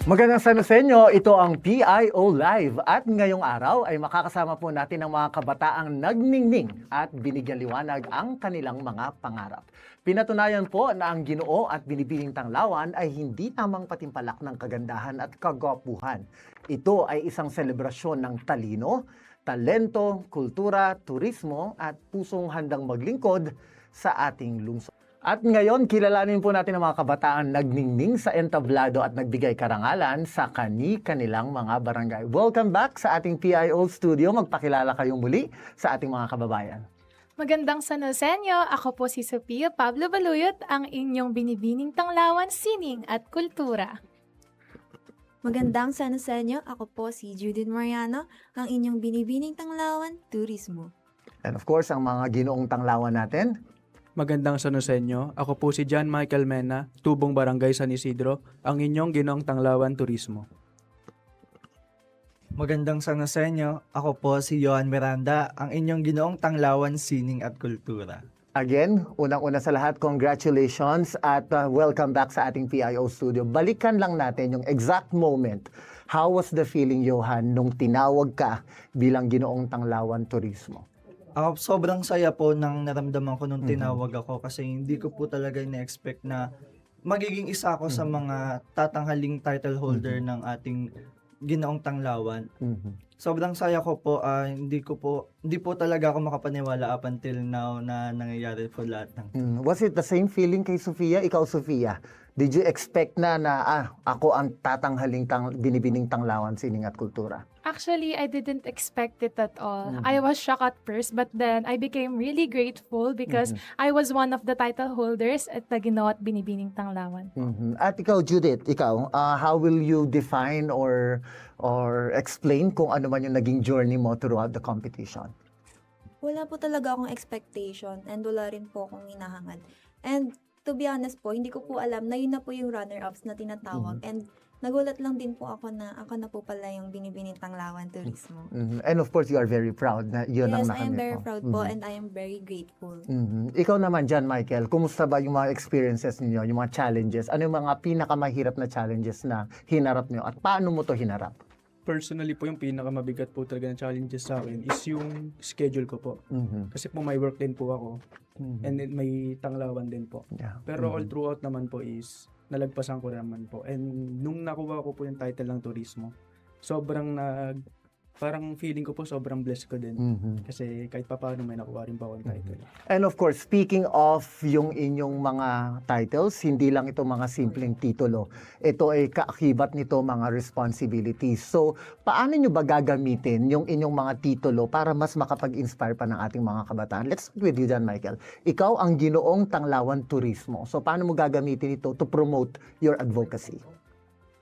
Magandang San Joseño, ito ang PIO Live at ngayong araw ay makakasama po natin ang mga kabataang nagningning at binigyan liwanag ang kanilang mga pangarap. Pinatunayan po na ang Ginoo at binibining tanglawan ay hindi tamang patimpalak ng kagandahan at kagwapuhan. Ito ay isang selebrasyon ng talino, talento, kultura, turismo at pusong handang maglingkod sa ating lungsod. At ngayon, kilalanin po natin ang mga kabataan nagningning sa entablado at nagbigay karangalan sa kani-kanilang mga barangay. Welcome back sa ating PIO studio. Magpakilala kayong muli sa ating mga kababayan. Magandang San Joseño, ako po si Sophia Pablo Baluyot, ang inyong binibining tanglawan, sining at kultura. Magandang San Joseño, ako po si Judith Mariano, ang inyong binibining tanglawan, turismo. And of course, ang mga ginoong tanglawan natin. Magandang San Joseño, ako po si John Michael Mena, Tubong Barangay San Isidro, ang inyong ginoong tanglawan, turismo. Magandang San Joseño, ako po si Johan Miranda, ang inyong ginoong tanglawan, sining at kultura. Again, unang-una sa lahat, congratulations at welcome back sa ating PIO studio. Balikan lang natin yung exact moment. How was the feeling, Johan, nung tinawag ka bilang Ginoong Tanglawan Turismo? Sobrang saya po nang naramdaman ko nung tinawag ako kasi hindi ko po talaga na-expect na magiging isa ako sa mga tatanghaling title holder ng ating Ginoong Tanglawan. Sobrang saya ko po, hindi po talaga ako makapaniwala up until now na nangyayari po lahat ng. Was it the same feeling kay Sofia? Ikaw, Sofia, did you expect na ako ang tatanghaling binibining Tanglawan Sining at Kultura? Actually, I didn't expect it at all. I was shocked at first, but then I became really grateful because I was one of the title holders at the Ginoo at Binibining Tanglawan. At ikaw, Judith, how will you define or explain kung ano man yung naging journey mo throughout the competition? Wala po talaga akong expectation and wala rin po akong hinahangad. And to be honest po, hindi ko po alam na yun na po yung runner-ups na tinatawag. And nagulat lang din po ako na ako na po pala yung Binibining Tanglawan Turismo. And of course, you are very proud na yun ang Yes, I am nakamit very mo. proud po and I am very grateful. Ikaw naman John Michael, kumusta ba yung mga experiences ninyo, yung mga challenges? Ano yung mga pinakamahirap na challenges na hinarap niyo at paano mo to hinarap? Personally po, yung pinakamabigat po talaga na challenges sa akin is yung schedule ko po. Kasi po may work din po ako and then may Tanglawan din po. Yeah. Pero all throughout naman po is nalagpasan ko naman po. And nung nakuha ko po yung title ng turismo, sobrang parang feeling ko po sobrang blessed ko din. Kasi kahit papaano may nakuha rin po akong title. And of course, speaking of yung inyong mga titles, hindi lang ito mga simpleng titulo. Ito ay kaakibat nito mga responsibilities. So, paano nyo ba gagamitin yung inyong mga titulo para mas makapag-inspire pa ng ating mga kabataan? Let's start with you, John Michael. Ikaw ang Ginoong Tanglawan Turismo. So, paano mo gagamitin ito to promote your advocacy?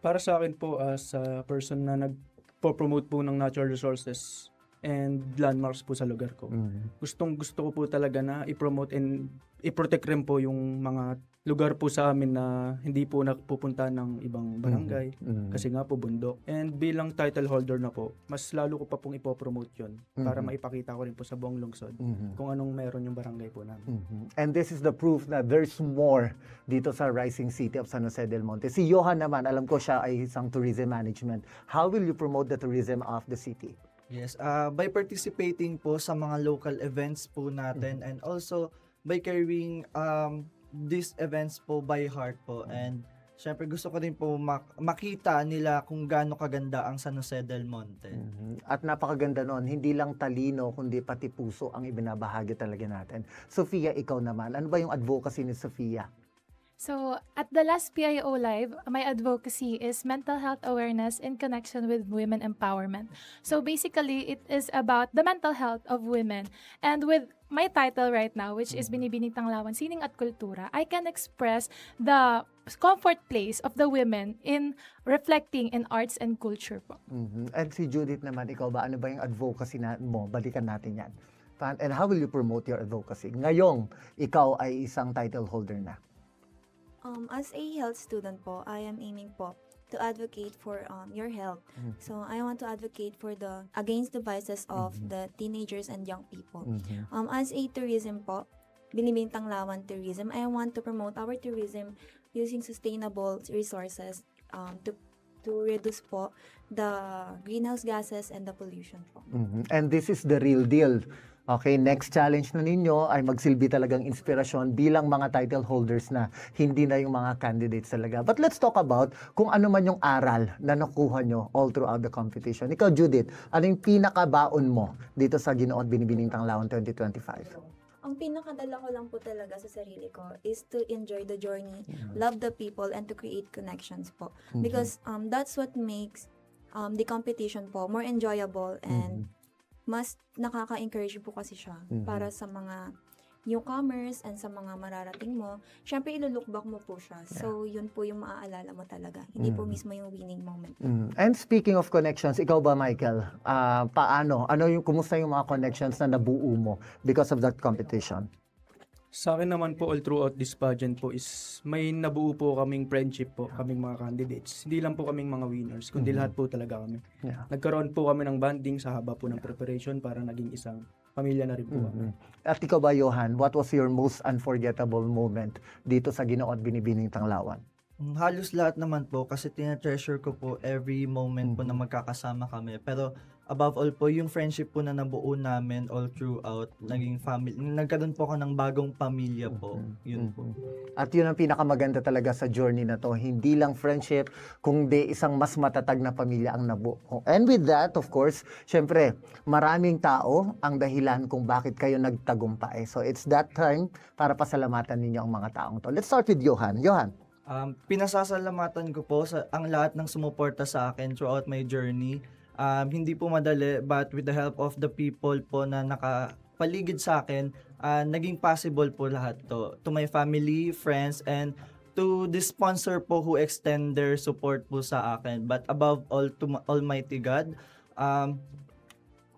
Para sa akin po, as a person na nagpo-promote po ng natural resources and landmarks po sa lugar ko, gusto ko po talaga na i-promote and i-protect rin po yung mga lugar po sa amin na hindi po napupunta ng ibang barangay kasi nga po bundok. And bilang title holder na po, mas lalo ko pa pong ipopromote yun para maipakita ko rin po sa buong lungsod kung anong meron yung barangay po namin. And this is the proof na there's more dito sa Rising City of San Jose del Monte. Si Johan naman, alam ko siya ay isang tourism management. How will you promote the tourism of the city? Yes, by participating po sa mga local events po natin and also by carrying these events po by heart po. And syempre gusto ko rin po makita nila kung gaano kaganda ang San Jose del Monte. At napakaganda nun, hindi lang talino kundi pati puso ang ibinabahagi talaga natin. Sofia, ikaw naman, ano ba yung advocacy ni Sofia? So, at the last PIO Live, my advocacy is mental health awareness in connection with women empowerment. So, basically, it is about the mental health of women. And with my title right now, which is Binibining Tanglawan Sining at Kultura, I can express the comfort place of the women in reflecting in arts and culture po. And si Judith naman, ikaw ba, ano ba yung advocacy mo? Balikan natin yan. And how will you promote your advocacy? Ngayong ikaw ay isang title holder na. As a health student po, I am aiming po to advocate for your health. So I want to advocate for against the vices of the teenagers and young people. As a tourism po, Binibining Tanglawan Tourism, I want to promote our tourism using sustainable resources to reduce po the greenhouse gases and the pollution po. And this is the real deal. Okay, next challenge na ninyo ay magsilbi talagang inspirasyon bilang mga title holders na, hindi na yung mga candidates talaga. But let's talk about kung ano man yung aral na nakuha nyo all throughout the competition. Ikaw, Judith, ano yung pinakabaon mo dito sa Ginoo at Binibining Tanglawan 2025? Ang pinakadala ko lang po talaga sa sarili ko is to enjoy the journey, love the people, and to create connections po. Because that's what makes the competition po more enjoyable and mas nakaka-encourage po kasi siya para sa mga newcomers and sa mga mararating mo. Syempre, ilulook back mo po siya. So, yun po yung maaalala mo talaga. Hindi po mismo yung winning moment. And speaking of connections, ikaw ba, Michael? Paano? Kumusta yung mga connections na nabuo mo because of that competition? Sa akin naman po, all throughout this pageant po is may nabuo po kaming friendship po, kaming mga candidates. Hindi lang po kaming mga winners, kundi lahat po talaga kami. Yeah. Nagkaroon po kami ng bonding sa haba po ng preparation para naging isang pamilya na rin po. At ikaw ba, Johan, what was your most unforgettable moment dito sa Ginoo at Binibining Tanglawan? Halos lahat naman po kasi tina-treasure ko po every moment po na magkakasama kami. Pero above all po, yung friendship po na nabuo namin all throughout, naging family, nagkaroon po ako ng bagong pamilya po. Yun po. At yun ang pinakamaganda talaga sa journey na to. Hindi lang friendship, kundi isang mas matatag na pamilya ang nabuo. And with that, of course, syempre, maraming tao ang dahilan kung bakit kayo nagtagumpay. So it's that time para pasalamatan ninyo ang mga taong to. Let's start with Johan. Johan. Pinasasalamatan ko po sa ang lahat ng sumuporta sa akin throughout my journey. Hindi po madali, but with the help of the people po na nakapaligid sa akin, naging possible po lahat to. To my family, friends, and to the sponsor po who extend their support po sa akin. But above all, to Almighty God,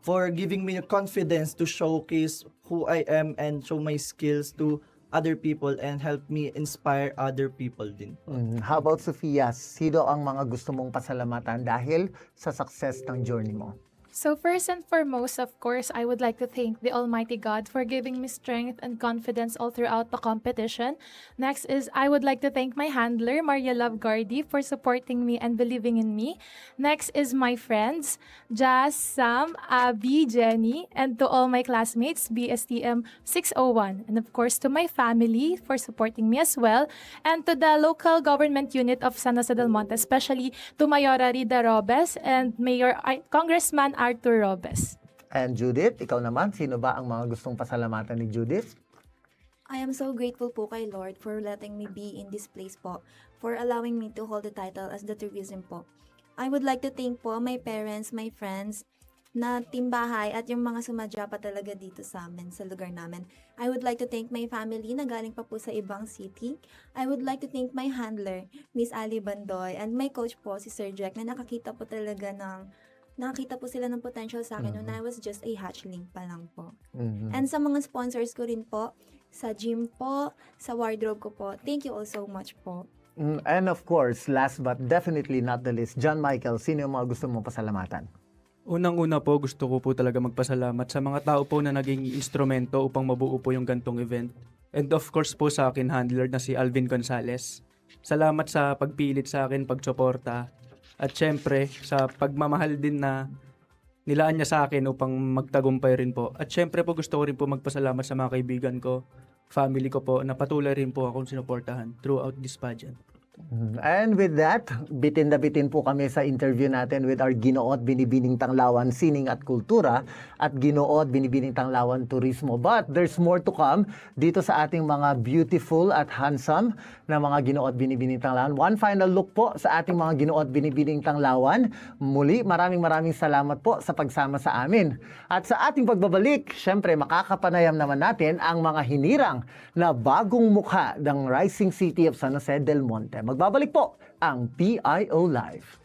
for giving me the confidence to showcase who I am and show my skills to other people and help me inspire other people din. How about Sofia? Sino ang mga gusto mong pasalamatan dahil sa success ng journey mo? So first and foremost, of course, I would like to thank the Almighty God for giving me strength and confidence all throughout the competition. Next is I would like to thank my handler, Maria Love Gardy, for supporting me and believing in me. Next is my friends, Jazz, Sam, Abby, Jenny, and to all my classmates, BSTM 601. And of course, to my family for supporting me as well. And to the local government unit of San Jose del Monte, especially to Mayora Rida Robes and Congressman Arthur Robes. And Judith, ikaw naman, sino ba ang mga gustong pasalamatan ni Judith? I am so grateful po kay Lord for letting me be in this place po, for allowing me to hold the title as the tourism po. I would like to thank po my parents, my friends, na timbahay at yung mga sumadya pa talaga dito sa amin, sa lugar namin. I would like to thank my family na galing pa po sa ibang city. I would like to thank my handler, Miss Ali Bandoy, and my coach po, si Sir Jack, na nakakita po sila ng potential sa akin when I was just a hatchling pa lang po. And sa mga sponsors ko rin po, sa gym po, sa wardrobe ko po, thank you all so much po. And of course, last but definitely not the least, John Michael, sino yung mga gusto mong pasalamatan? Unang-una po, gusto ko po talaga magpasalamat sa mga tao po na naging instrumento upang mabuo po yung gantong event. And of course po sa akin, handler na si Alvin Gonzalez. Salamat sa pagpilit sa akin, pagsuporta. At syempre, sa pagmamahal din na nilaan niya sa akin upang magtagumpay rin po. At syempre po gusto ko rin po magpasalamat sa mga kaibigan ko, family ko po, na patuloy rin po akong sinuportahan throughout this pageant. And with that, bitin na bitin po kami sa interview natin with our Ginoo at Binibining Tanglawan Sining at Kultura at Ginoo at Binibining Tanglawan Turismo. But there's more to come dito sa ating mga beautiful at handsome na mga Ginoo at Binibining Tanglawan. One final look po sa ating mga Ginoo at Binibining Tanglawan. Muli, maraming salamat po sa pagsama sa amin. At sa ating pagbabalik, syempre makakapanayam naman natin ang mga hinirang na bagong mukha ng Rising City of San Jose del Monte. Magbabalik po ang PIO Live.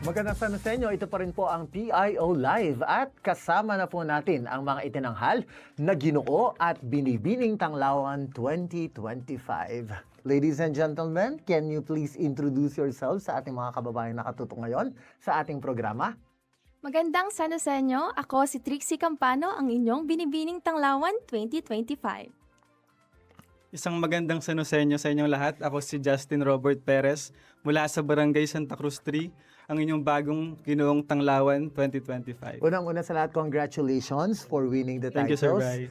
Magandang San Jose nyo, ito pa rin po ang PIO Live at kasama na po natin ang mga itinanghal na Ginoo at Binibining Tanglawan 2025. Ladies and gentlemen, can you please introduce yourselves sa ating mga kababayan na katutok ngayon sa ating programa? Magandang San Jose nyo, ako si Trixie Campano, ang inyong Binibining Tanglawan 2025. Isang magandang San Jose nyo sa inyong lahat. Ako si Justin Robert Perez mula sa Barangay Santa Cruz 3, ang inyong bagong Ginoong Tanglawan 2025. Unang-una sa lahat, congratulations for winning the Thank titles. you, Sir Bri.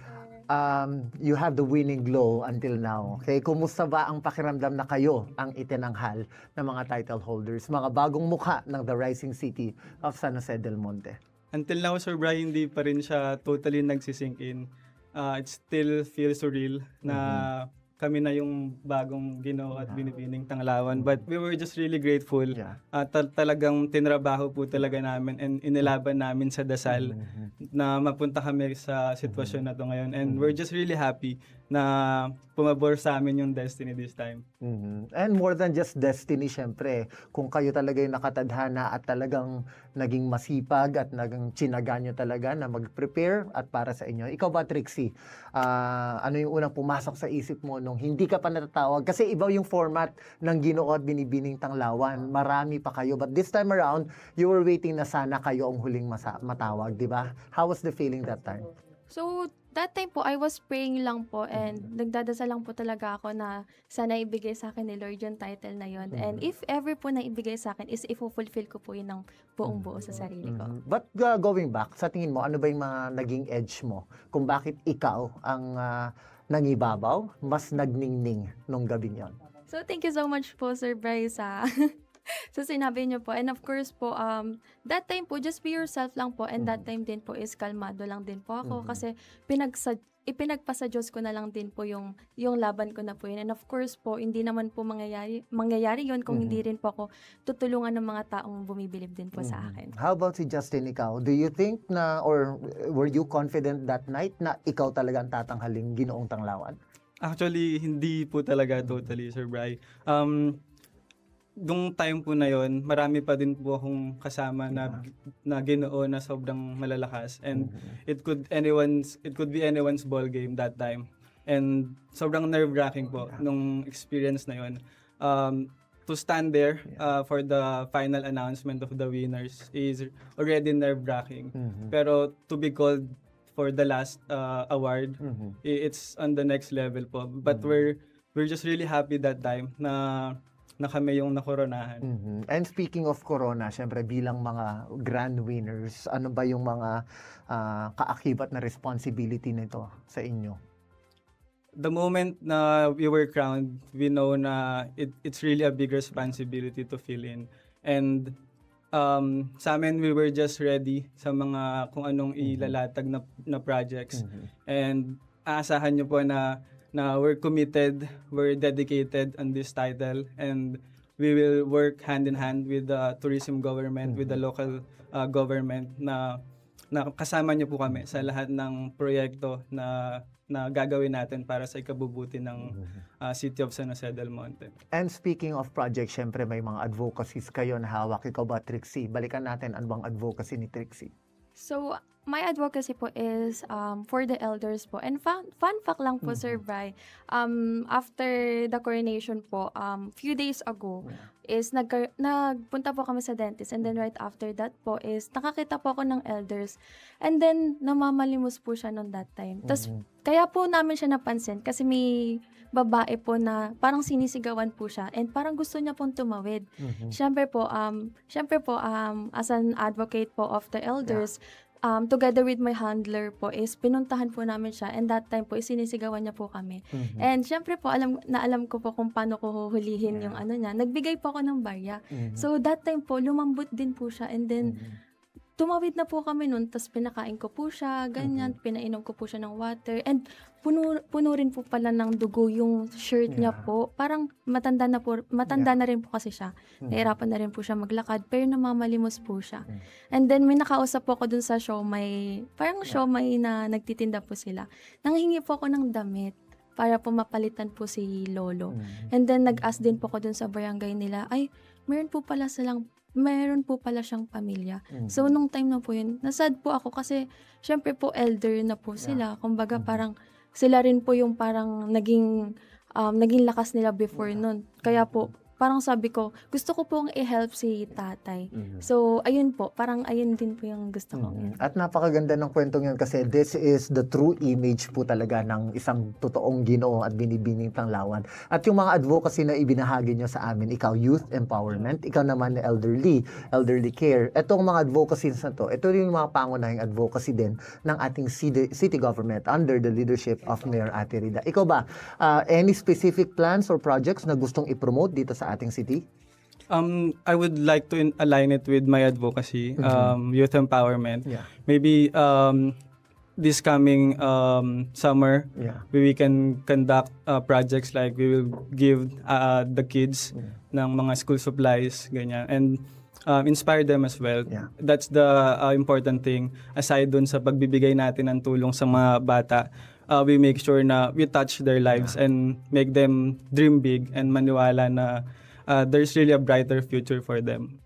You have the winning glow until now. Okay, kumusta ba ang pakiramdam na kayo ang itinanghal ng mga title holders, mga bagong mukha ng The Rising City of San Jose del Monte? Until now, Sir Bri, hindi pa rin siya totally nagsisink in. It still feels surreal na kami na yung bagong Ginoo at Binibining Tanglawan. But we were just really grateful. Talagang tinrabaho po talaga namin and inilaban namin sa dasal na mapunta kami sa sitwasyon na to ngayon. And we're just really happy na pumabor sa amin yung destiny this time. And more than just destiny, syempre, kung kayo talaga yung nakatadhana at talagang naging masipag at naging tsinaga nyo talaga na mag-prepare at para sa inyo. Ikaw ba, Trixie? Ano yung unang pumasok sa isip mo nung hindi ka pa natatawag? Kasi iba yung format ng Ginoo at Binibining Tanglawan. Marami pa kayo. But this time around, you were waiting na sana kayo ang huling matawag, di ba? How was the feeling that time? So, that time po, I was praying lang po and nagdadasal lang po talaga ako na sana ibigay sa akin ni Lord yung title na yon. And if ever po na ibigay sa akin is i-fulfill ko po yun ng buong buo sa sarili ko. But going back, sa tingin mo, ano ba yung mga naging edge mo? Kung bakit ikaw ang nangibabaw, mas nagningning nung gabi yon? So, thank you so much po, Sir Bryce, so, sinabi niyo po. And of course po, that time po, just be yourself lang po. And that time din po is kalmado lang din po ako. Kasi ipinagpasa Diyos ko na lang din po yung laban ko na po yun. And of course po, hindi naman po mangyayari yun kung hindi rin po ako tutulungan ng mga taong bumibilib din po sa akin. How about si Justin, ikaw? Do you think na, or were you confident that night na ikaw talaga ang tatanghaling Ginoong Tanglawan? Actually, hindi po talaga totally, Sir Bry. Nung time po na yon, marami pa din po akong kasama na Ginoo na sobrang malalakas, and it could be anyone's ball game that time. And sobrang nerve-wracking po nung experience na yon. To stand there for the final announcement of the winners is already nerve-wracking. Pero to be called for the last award, it's on the next level po. But we're just really happy that time na kami yung nakoronahan. And speaking of Corona, syempre bilang mga grand winners, ano ba yung mga kaakibat na responsibility nito sa inyo? The moment na we were crowned, we know na it's really a big responsibility to fill in. And sa amin, we were just ready sa mga kung anong ilalatag na projects. And aasahan nyo po na we're committed, we're dedicated on this title, and we will work hand in hand with the tourism government, with the local government na kasama niyo po kami sa lahat ng proyekto na gagawin natin para sa ikabubuti ng City of San Jose del Monte. And speaking of project, syempre may mga advocacies kayo na hawak. Ikaw ba, Trixie? Balikan natin, ano bang advocacy ni Trixie? So, my advocacy po is for the elders po. And fun fact lang po, Sir Bry, after the coronation po, few days ago, is nagpunta po kami sa dentist. And then right after that po is nakakita po ako ng elders. And then namamalimos po siya noon that time. Tapos kaya po namin siya napansin kasi may babae po na parang sinisigawan po siya and parang gusto niya pong tumawid. Siyempre po, as an advocate po of the elders, together with my handler po is pinuntahan po namin siya, and that time po is sinisigawan niya po kami. And syempre po alam ko po kung paano ko huhulihin yung ano niya. Nagbigay po ako ng barya. So that time po lumambot din po siya, and then tumawid na po kami nun, tapos pinakain ko po siya, ganyan, pinainom ko po siya ng water, and puno rin po pala ng dugo yung shirt niya po. Parang matanda na rin po kasi siya. Nahirapan na rin po siya maglakad, pero namamalimos po siya. And then may nakausap po ako dun sa siomay, parang siomay na nagtitinda po sila. Nanghingi po ako ng damit para po mapalitan po si Lolo. And then nag-ask din po ako dun sa barangay nila, ay, meron po pala siyang pamilya. So, nung time na po yun, nasad po ako kasi, syempre po, elder na po sila. Kumbaga, parang, sila rin po yung parang naging lakas nila before nun. Kaya po, parang sabi ko, gusto ko pong i-help si tatay. So, ayun po, parang ayun din po yung gusto ko. At napakaganda ng kwentong yun kasi this is the true image po talaga ng isang totoong Ginoo at Binibining Tanglawan. At yung mga advocacy na ibinahagi nyo sa amin, ikaw youth empowerment, ikaw naman elderly care. Itong mga advocacies na to, ito rin yung mga pangunahing advocacy din ng ating city government under the leadership of Mayor Ate Rida. Ikaw ba, any specific plans or projects na gustong i-promote dito sa ating city? I would like to align it with my advocacy, youth empowerment. Maybe this coming summer, we can conduct projects like we will give the kids ng mga school supplies, ganyan, and inspire them as well. That's the important thing. Aside dun sa pagbibigay natin ng tulong sa mga bata, we make sure na we touch their lives and make them dream big and maniwala na there's really a brighter future for them.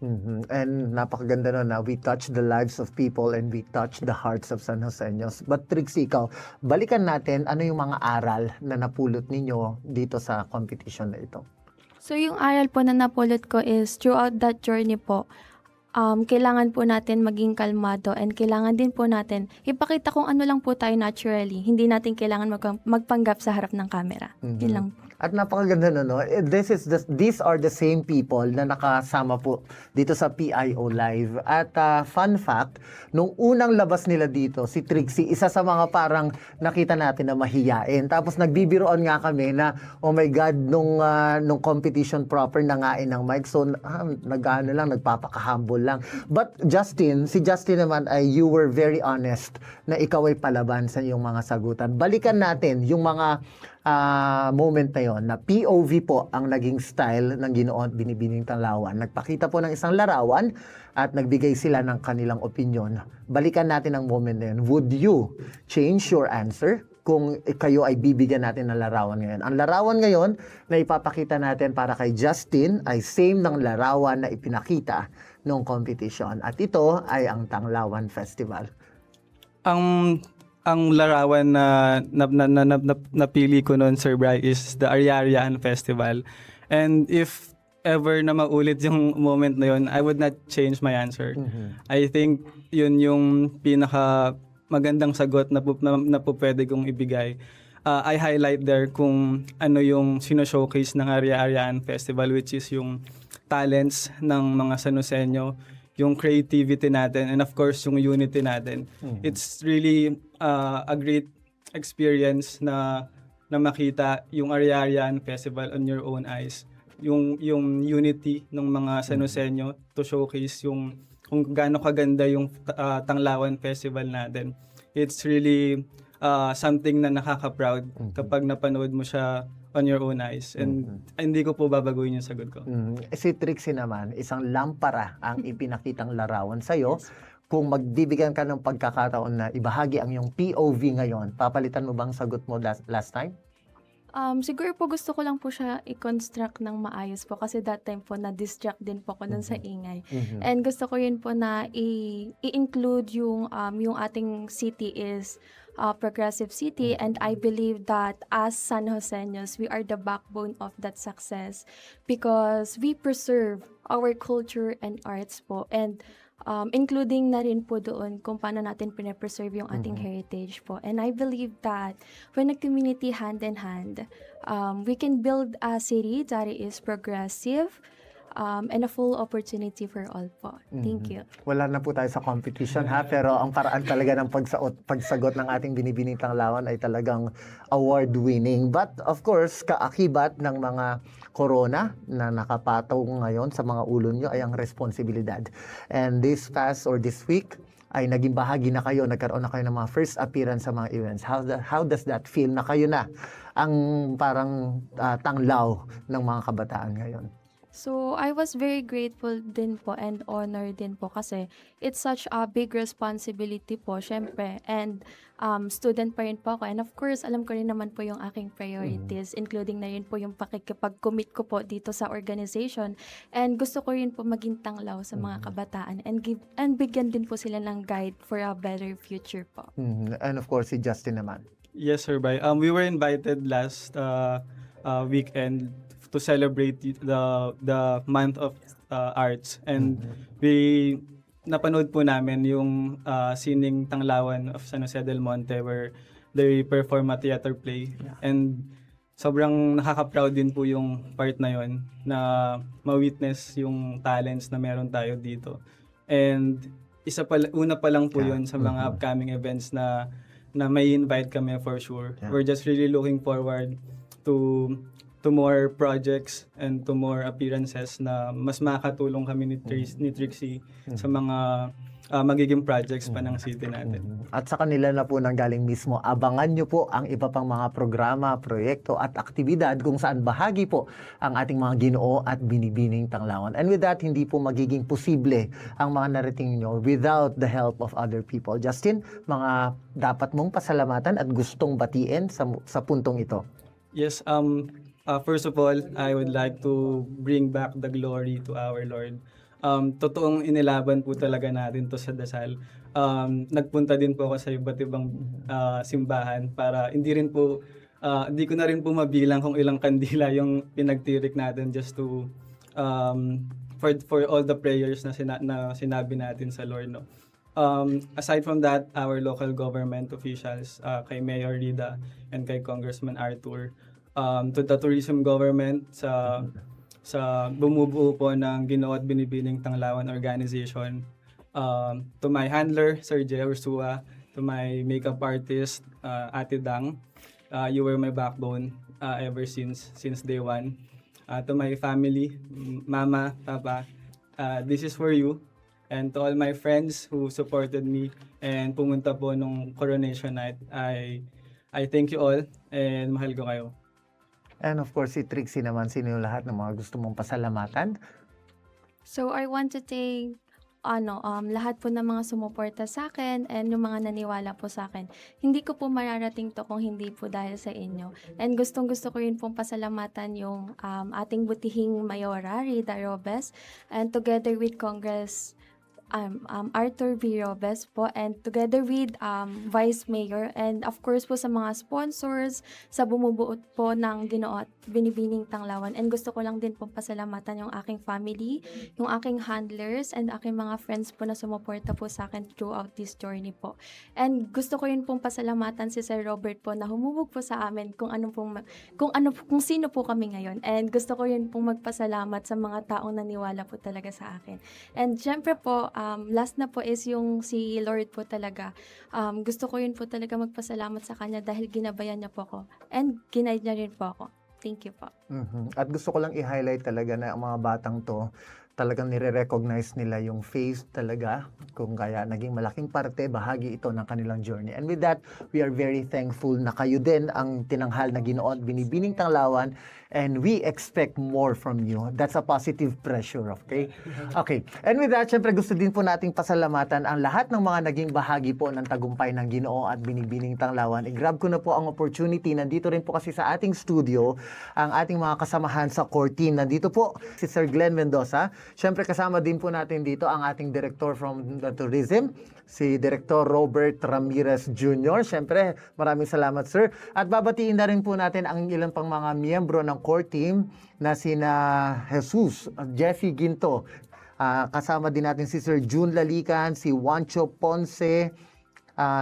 And napakaganda nun na we touch the lives of people and we touch the hearts of San Joseños. But Trixie, ikaw, balikan natin ano yung mga aral na napulot ninyo dito sa competition na ito. So yung aral po na napulot ko is throughout that journey po, kailangan po natin maging kalmado and kailangan din po natin ipakita kung ano lang po tayo naturally. Hindi natin kailangan magpanggap sa harap ng camera. Yun lang po. At napakaganda no? These are the same people na nakasama po dito sa PIO Live. At fun fact, nung unang labas nila dito, si Trixie, isa sa mga parang nakita natin na mahiyain. Tapos nagbibiroon nga kami na, oh my God, nung competition proper nangain ng mic. So, nagpapaka-humble lang. But si Justin naman ay you were very honest na ikaw ay palaban sa iyong mga sagutan. Balikan natin yung mga moment na yon na POV po ang naging style ng Ginoong Binibining Tanglawan. Nagpakita po ng isang larawan at nagbigay sila ng kanilang opinion. Balikan natin ang moment na yun. Would you change your answer kung kayo ay bibigyan natin ng larawan ngayon? Ang larawan ngayon na ipapakita natin para kay Justin ay same ng larawan na ipinakita noong competition. At ito ay ang Tanglawan Festival. Ang larawan na napili ko noon, Sir Bry, is the Ari-Arian Festival. And if ever na maulit yung moment na yun, I would not change my answer. I think yun yung pinaka magandang sagot na po pwede kong ibigay. I highlight there kung ano yung sino-showcase ng Ari-Arian Festival, which is yung talents ng mga San Joseño, yung creativity natin, and of course yung unity natin. It's really a great experience na makita yung Ari-Arian Festival on your own eyes. Yung unity ng mga San Joseño to showcase yung kung gaano kaganda yung Tanglawan Festival natin. It's really something na nakaka-proud kapag napanood mo siya on your own eyes. And hindi ko po babaguhin yung sagot ko. Si Trixie naman, isang lampara ang ipinakitang larawan sa'yo. Kung magbibigyan ka ng pagkakataon na ibahagi ang iyong POV ngayon, papalitan mo bang sagot mo last time? Siguro po gusto ko lang po siya i-construct ng maayos po kasi that time po na-distract din po ako nun sa ingay. And gusto ko yun po na i-include yung ating city is progressive city, and I believe that as San Joseños, we are the backbone of that success because we preserve our culture and arts po, and including na rin po doon kung paano natin pinapreserve yung ating heritage po. And I believe that when a community hand in hand, we can build a city that is progressive, and a full opportunity for all po. Thank you. Wala na po tayo sa competition ha, pero ang paraan talaga ng pagsagot ng ating Binibining Tanglawan ay talagang award-winning. But of course, kaakibat ng mga corona na nakapataw ngayon sa mga ulo nyo ay ang responsibilidad. And this week, ay naging bahagi na kayo, nagkaroon na kayo ng mga first appearance sa mga events. How does that feel na kayo na ang parang tanglaw ng mga kabataan ngayon? So, I was very grateful din po and honored din po kasi it's such a big responsibility po, syempre. And student pa rin po ako. And of course, alam ko rin naman po yung aking priorities, including na rin po yung pakikipag-commit ko po dito sa organization. And gusto ko rin po maging tanglaw sa mga kabataan and bigyan din po sila ng guide for a better future po. And of course, si Justin naman. Yes, Sir Bry. We were invited last weekend to celebrate the month of arts, and we napanood po namin yung sining Tanglawan of San Jose del Monte where they perform a theater play, and sobrang nakaka-proud din po yung part na yon na ma-witness yung talents na meron tayo dito. And una pa lang po yun sa mga upcoming events na may invite kami for sure. We're just really looking forward to more projects and to more appearances na mas makakatulong kami ni Trixie sa mga magiging projects pa ng city natin. At sa kanila na po nanggaling mismo, abangan nyo po ang iba pang mga programa, proyekto at aktibidad kung saan bahagi po ang ating mga Ginoo at Binibining Tanglawan. And with that, hindi po magiging posible ang mga narating nyo without the help of other people. Justin, mga dapat mong pasalamatan at gustong batiin sa puntong ito. Yes, first of all, I would like to bring back the glory to our Lord. Totoong inilaban po talaga natin to sa dasal. Nagpunta din po ako sa iba't ibang simbahan para hindi ko na rin po mabilang kung ilang kandila yung pinagtirik natin just to for all the prayers na sinabi natin sa Lord, no. Aside from that, our local government officials, kay Mayor Rida and kay Congressman Arthur, to the tourism government sa bumubuo po ng Ginoo at Binibining Tanglawan Organization, to my handler, Sir Jay Ursua, to my makeup artist, Ate Dang, you were my backbone ever since day one. To my family, Mama, Papa, this is for you. And to all my friends who supported me and pumunta po nung coronation night, I thank you all and mahal ko kayo. And of course, si Trixie naman, sino yung lahat ng mga gusto mong pasalamatan? So I want to thank lahat po ng mga sumuporta sa akin and yung mga naniwala po sa akin. Hindi ko po mararating to kung hindi po dahil sa inyo. And gustong-gusto ko rin pong pasalamatan yung ating butihing Mayora, Rida Robes, and together with Congress Arthur V. Robes po, and together with Vice Mayor, and of course po sa mga sponsors, sa bumubuo po ng Ginoo at Binibining Tanglawan. And gusto ko lang din po pasalamatan yung aking family, yung aking handlers, and aking mga friends po na sumuporta po sa akin throughout this journey po. And gusto ko rin pong pasalamatan si Sir Robert po na humubog po sa amin kung sino po kami ngayon. And gusto ko rin pong magpasalamat sa mga taong naniwala po talaga sa akin. And syempre po, last na po is yung si Lord po talaga. Gusto ko yun po talaga magpasalamat sa Kanya dahil ginabayan niya po ako. And ginaid niya rin po ako. Thank you po. At gusto ko lang i-highlight talaga na ang mga batang to, talagang nire-recognize nila yung faith talaga, kung kaya naging malaking parte, bahagi ito ng kanilang journey. And with that, we are very thankful na kayo din ang tinanghal na Ginoo at Binibining Tanglawan, and we expect more from you. That's a positive pressure, okay? Okay. And with that, syempre gusto din po nating pasalamatan ang lahat ng mga naging bahagi po ng tagumpay ng Ginoo at Binibining Tanglawan. I-grab ko na po ang opportunity. Nandito rin po kasi sa ating studio ang ating mga kasamahan sa core team. Nandito po si Sir Glenn Mendoza. Syempre kasama din po natin dito ang ating director from the tourism, si Director Robert Ramirez Jr. Syempre, maraming salamat, sir. At babatiin na rin po natin ang ilang pang mga miyembro ng core team na sina Jesus, Jeffy Ginto. Kasama din natin si Sir June Lalican, si Juancho Ponce,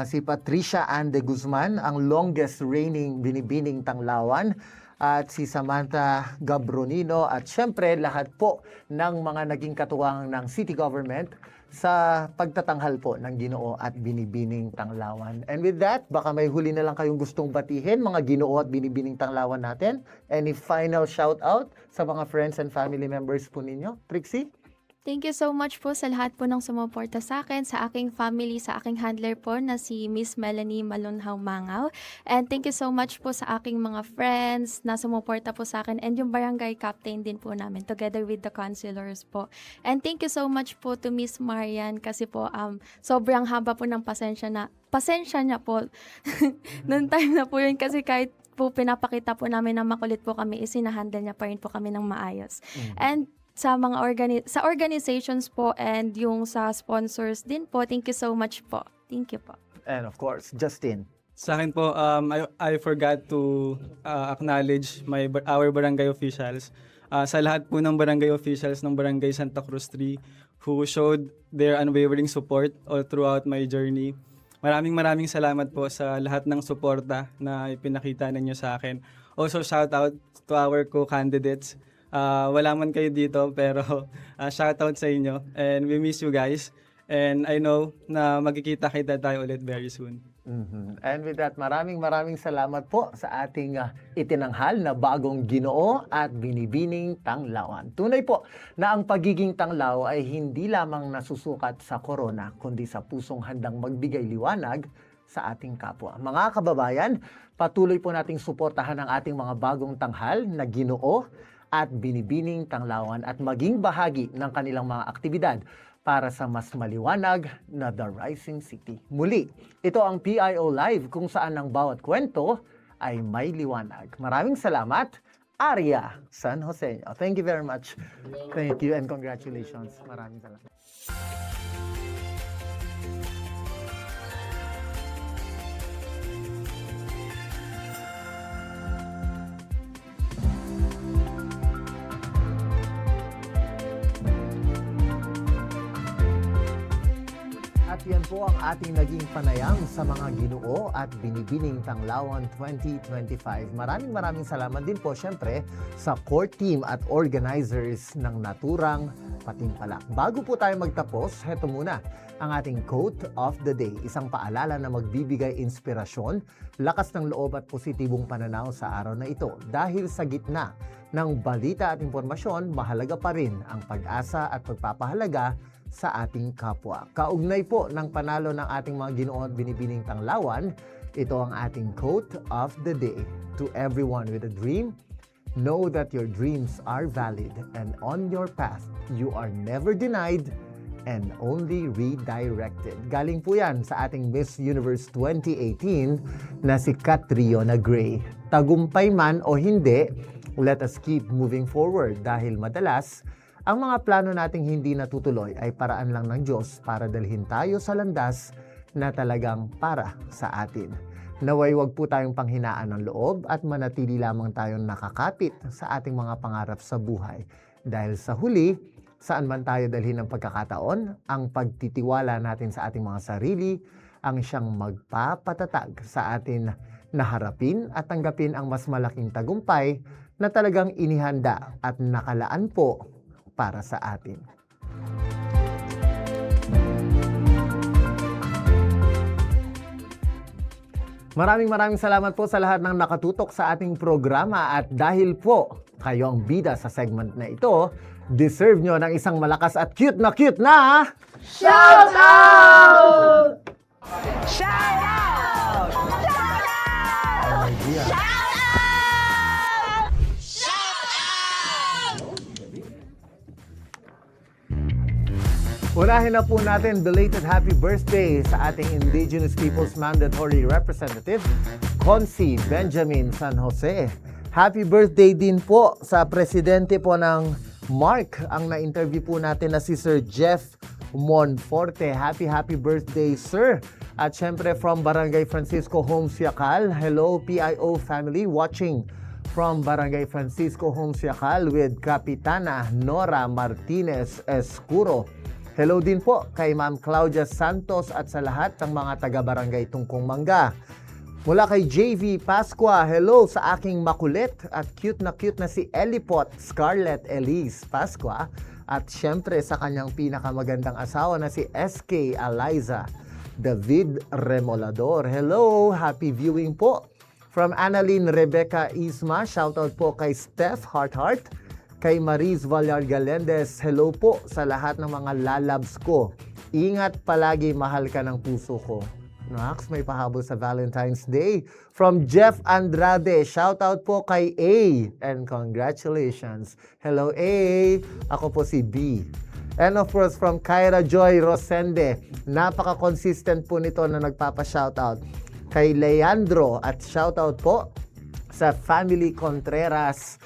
si Patricia Ann de Guzman, ang longest reigning Binibining Tanglawan, at si Samantha Gabronino, at syempre lahat po ng mga naging katuwang ng city government sa pagtatanghal po ng Ginoo at Binibining Tanglawan. And with that, baka may huli na lang kayong gustong batihin, mga Ginoo at Binibining Tanglawan natin. Any final shout out sa mga friends and family members po ninyo? Trixie? Thank you so much po sa lahat po ng sumuporta sa akin, sa aking family, sa aking handler po na si Miss Melanie Malunhaw Mangaw. And thank you so much po sa aking mga friends na sumuporta po sa akin, and yung barangay captain din po namin together with the councilors po. And thank you so much po to Miss Marian kasi po sobrang haba po ng pasensya niya po noong time na po yun, kasi kahit po pinapakita po namin na makulit po kami, isinahandle niya pa rin po kami ng maayos. And sa mga organizations po and yung sa sponsors din po, thank you so much po. Thank you po. And of course, Justin. Sa akin po, I forgot to acknowledge our barangay officials. Sa lahat po ng barangay officials ng Barangay Santa Cruz 3 who showed their unwavering support all throughout my journey. Maraming salamat po sa lahat ng suporta na ipinakita ninyo sa akin. Also, shout out to our co-candidates. Wala man kayo dito, pero shout out sa inyo. And we miss you guys. And I know na magkikita-kita tayo ulit very soon. And with that, maraming salamat po sa ating itinanghal na bagong Ginoo at Binibining Tanglawan. Tunay po na ang pagiging tanglaw ay hindi lamang nasusukat sa korona, kundi sa pusong handang magbigay liwanag sa ating kapwa. Mga kababayan, patuloy po nating suportahan ang ating mga bagong tanghal na Ginoo at Binibining Tanglawan at maging bahagi ng kanilang mga aktibidad para sa mas maliwanag na The Rising City. Muli, ito ang PIO Live kung saan ang bawat kwento ay may liwanag. Maraming salamat, Aria San Joseño. Thank you very much. Thank you and congratulations. Maraming salamat. At yan po ang ating naging panayam sa mga Ginoo at Binibining Tanglawan 2025. Maraming salamat din po syempre sa core team at organizers ng naturang patimpalak. Bago po tayo magtapos, heto muna ang ating quote of the day. Isang paalala na magbibigay inspirasyon, lakas ng loob at positibong pananaw sa araw na ito. Dahil sa gitna ng balita at impormasyon, mahalaga pa rin ang pag-asa at pagpapahalaga sa ating kapwa. Kaugnay po ng panalo ng ating mga Ginoo at Binibining Tanglawan, ito ang ating quote of the day. To everyone with a dream, know that your dreams are valid and on your path, you are never denied and only redirected. Galing po yan sa ating Miss Universe 2018 na si Catriona Gray. Tagumpay man o hindi, let us keep moving forward dahil madalas, ang mga plano nating hindi natutuloy ay paraan lang ng Diyos para dalhin tayo sa landas na talagang para sa atin. Naway wag po tayong panghinaan ng loob at manatili lamang tayong nakakapit sa ating mga pangarap sa buhay. Dahil sa huli, saan man tayo dalhin ng pagkakataon, ang pagtitiwala natin sa ating mga sarili ang siyang magpapatatag sa atin na harapin at tanggapin ang mas malaking tagumpay na talagang inihanda at nakalaan po para sa atin. Maraming salamat po sa lahat ng nakatutok sa ating programa at dahil po kayo ang bida sa segment na ito, deserve nyo ng isang malakas at cute na Shout out! Shout out! Shout out! Shout out! Unahin na po natin belated happy birthday sa ating Indigenous Peoples Mandatory Representative, Consi Benjamin San Jose. Happy birthday din po sa presidente po ng MARC, ang na-interview po natin na si Sir Jeff Monforte. Happy birthday, sir! At syempre from Barangay Francisco Homes Yacal, hello PIO family watching from Barangay Francisco Homes Yacal with Kapitana Nora Martinez Escuro. Hello din po kay Ma'am Claudia Santos at sa lahat ng mga taga-barangay Tungkong Mangga. Mula kay JV Pascua, hello sa aking makulit at cute na si Elipot Scarlett Elise Pascua. At syempre sa kanyang pinakamagandang asawa na si SK Eliza David Remolador. Hello, happy viewing po. From Annalyn Rebecca Isma, shoutout po kay Steph Heart. Kay Mariz Valyar Galendez, hello po sa lahat ng mga lalabs ko. Ingat palagi, mahal ka ng puso ko. Max, may pahabol sa Valentine's Day. From Jeff Andrade, shoutout po kay A. And congratulations. Hello A, ako po si B. And of course, from Kyra Joy Rosende, napaka-consistent po nito na nagpapa-shoutout. Kay Leandro at shoutout po sa Family Contreras,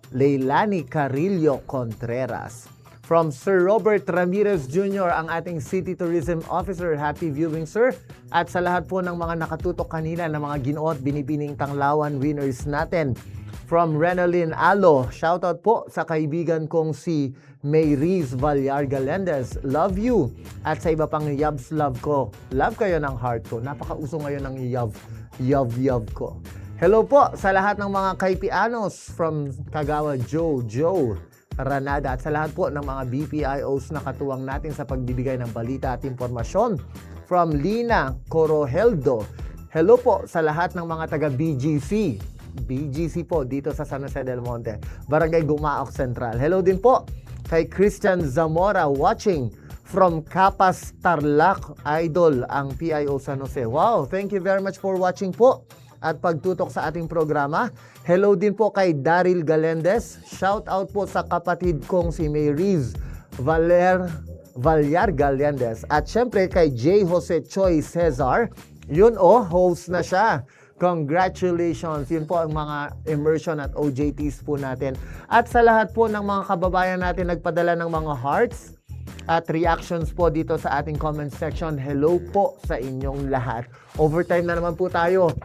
Leilani Carillo Contreras. From Sir Robert Ramirez Jr., ang ating City Tourism Officer. Happy viewing, sir. At sa lahat po ng mga nakatutok kanina na mga Ginoo at Binibining Tanglawan winners natin. From Renalyn Alo, shoutout po sa kaibigan kong si Mayriz Valyar Galendez. Love you. At sa iba pang Yabs love ko. Love kayo ng heart ko. Napakauso ngayon ng Yav ko. Hello po sa lahat ng mga kaipianos from Kagawa Joe. Ranada at sa lahat po ng mga BPIOs na katuwang natin sa pagbibigay ng balita at impormasyon. From Lina Coroheldo, hello po sa lahat ng mga taga BGC. BGC po dito sa San Jose del Monte, Barangay Gumaok Central. Hello din po kay Christian Zamora watching from Capas, Tarlac. Idol ang PIO San Jose. Wow, thank you very much for watching po at pagtutok sa ating programa. Hello din po kay Daryl Galendez. Shout out po sa kapatid kong si Mayriz Valyar Galendez. At syempre kay J. Jose Choi Cesar. Yun host na siya. Congratulations! Yun po ang mga immersion at OJTs po natin. At sa lahat po ng mga kababayan natin nagpadala ng mga hearts at reactions po dito sa ating comment section. Hello po sa inyong lahat. Overtime na naman po tayo.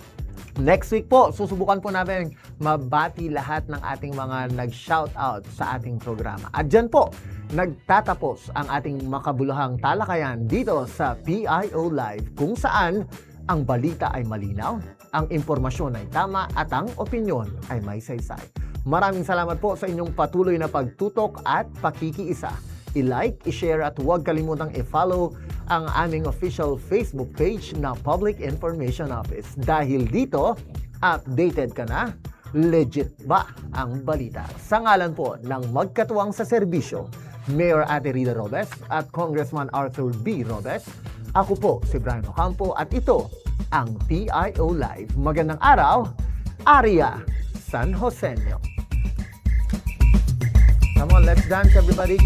Next week po, susubukan po natin mabati lahat ng ating mga nag-shoutout sa ating programa. At dyan po, nagtatapos ang ating makabuluhang talakayan dito sa PIO Live, kung saan ang balita ay malinaw, ang impormasyon ay tama, at ang opinyon ay may saysay. Maraming salamat po sa inyong patuloy na pagtutok at pakikiisa. I-like, i-share at huwag kalimutang i-follow ang aming official Facebook page na Public Information Office. Dahil dito, updated ka na, legit ba ang balita? Sa ngalan po ng magkatuwang sa serbisyo, Mayor Ate Rida Robes at Congressman Arthur B. Robes, ako po si Brian Ocampo at ito ang PIO Live. Magandang araw, Aria San Joseño. Come on, let's dance everybody.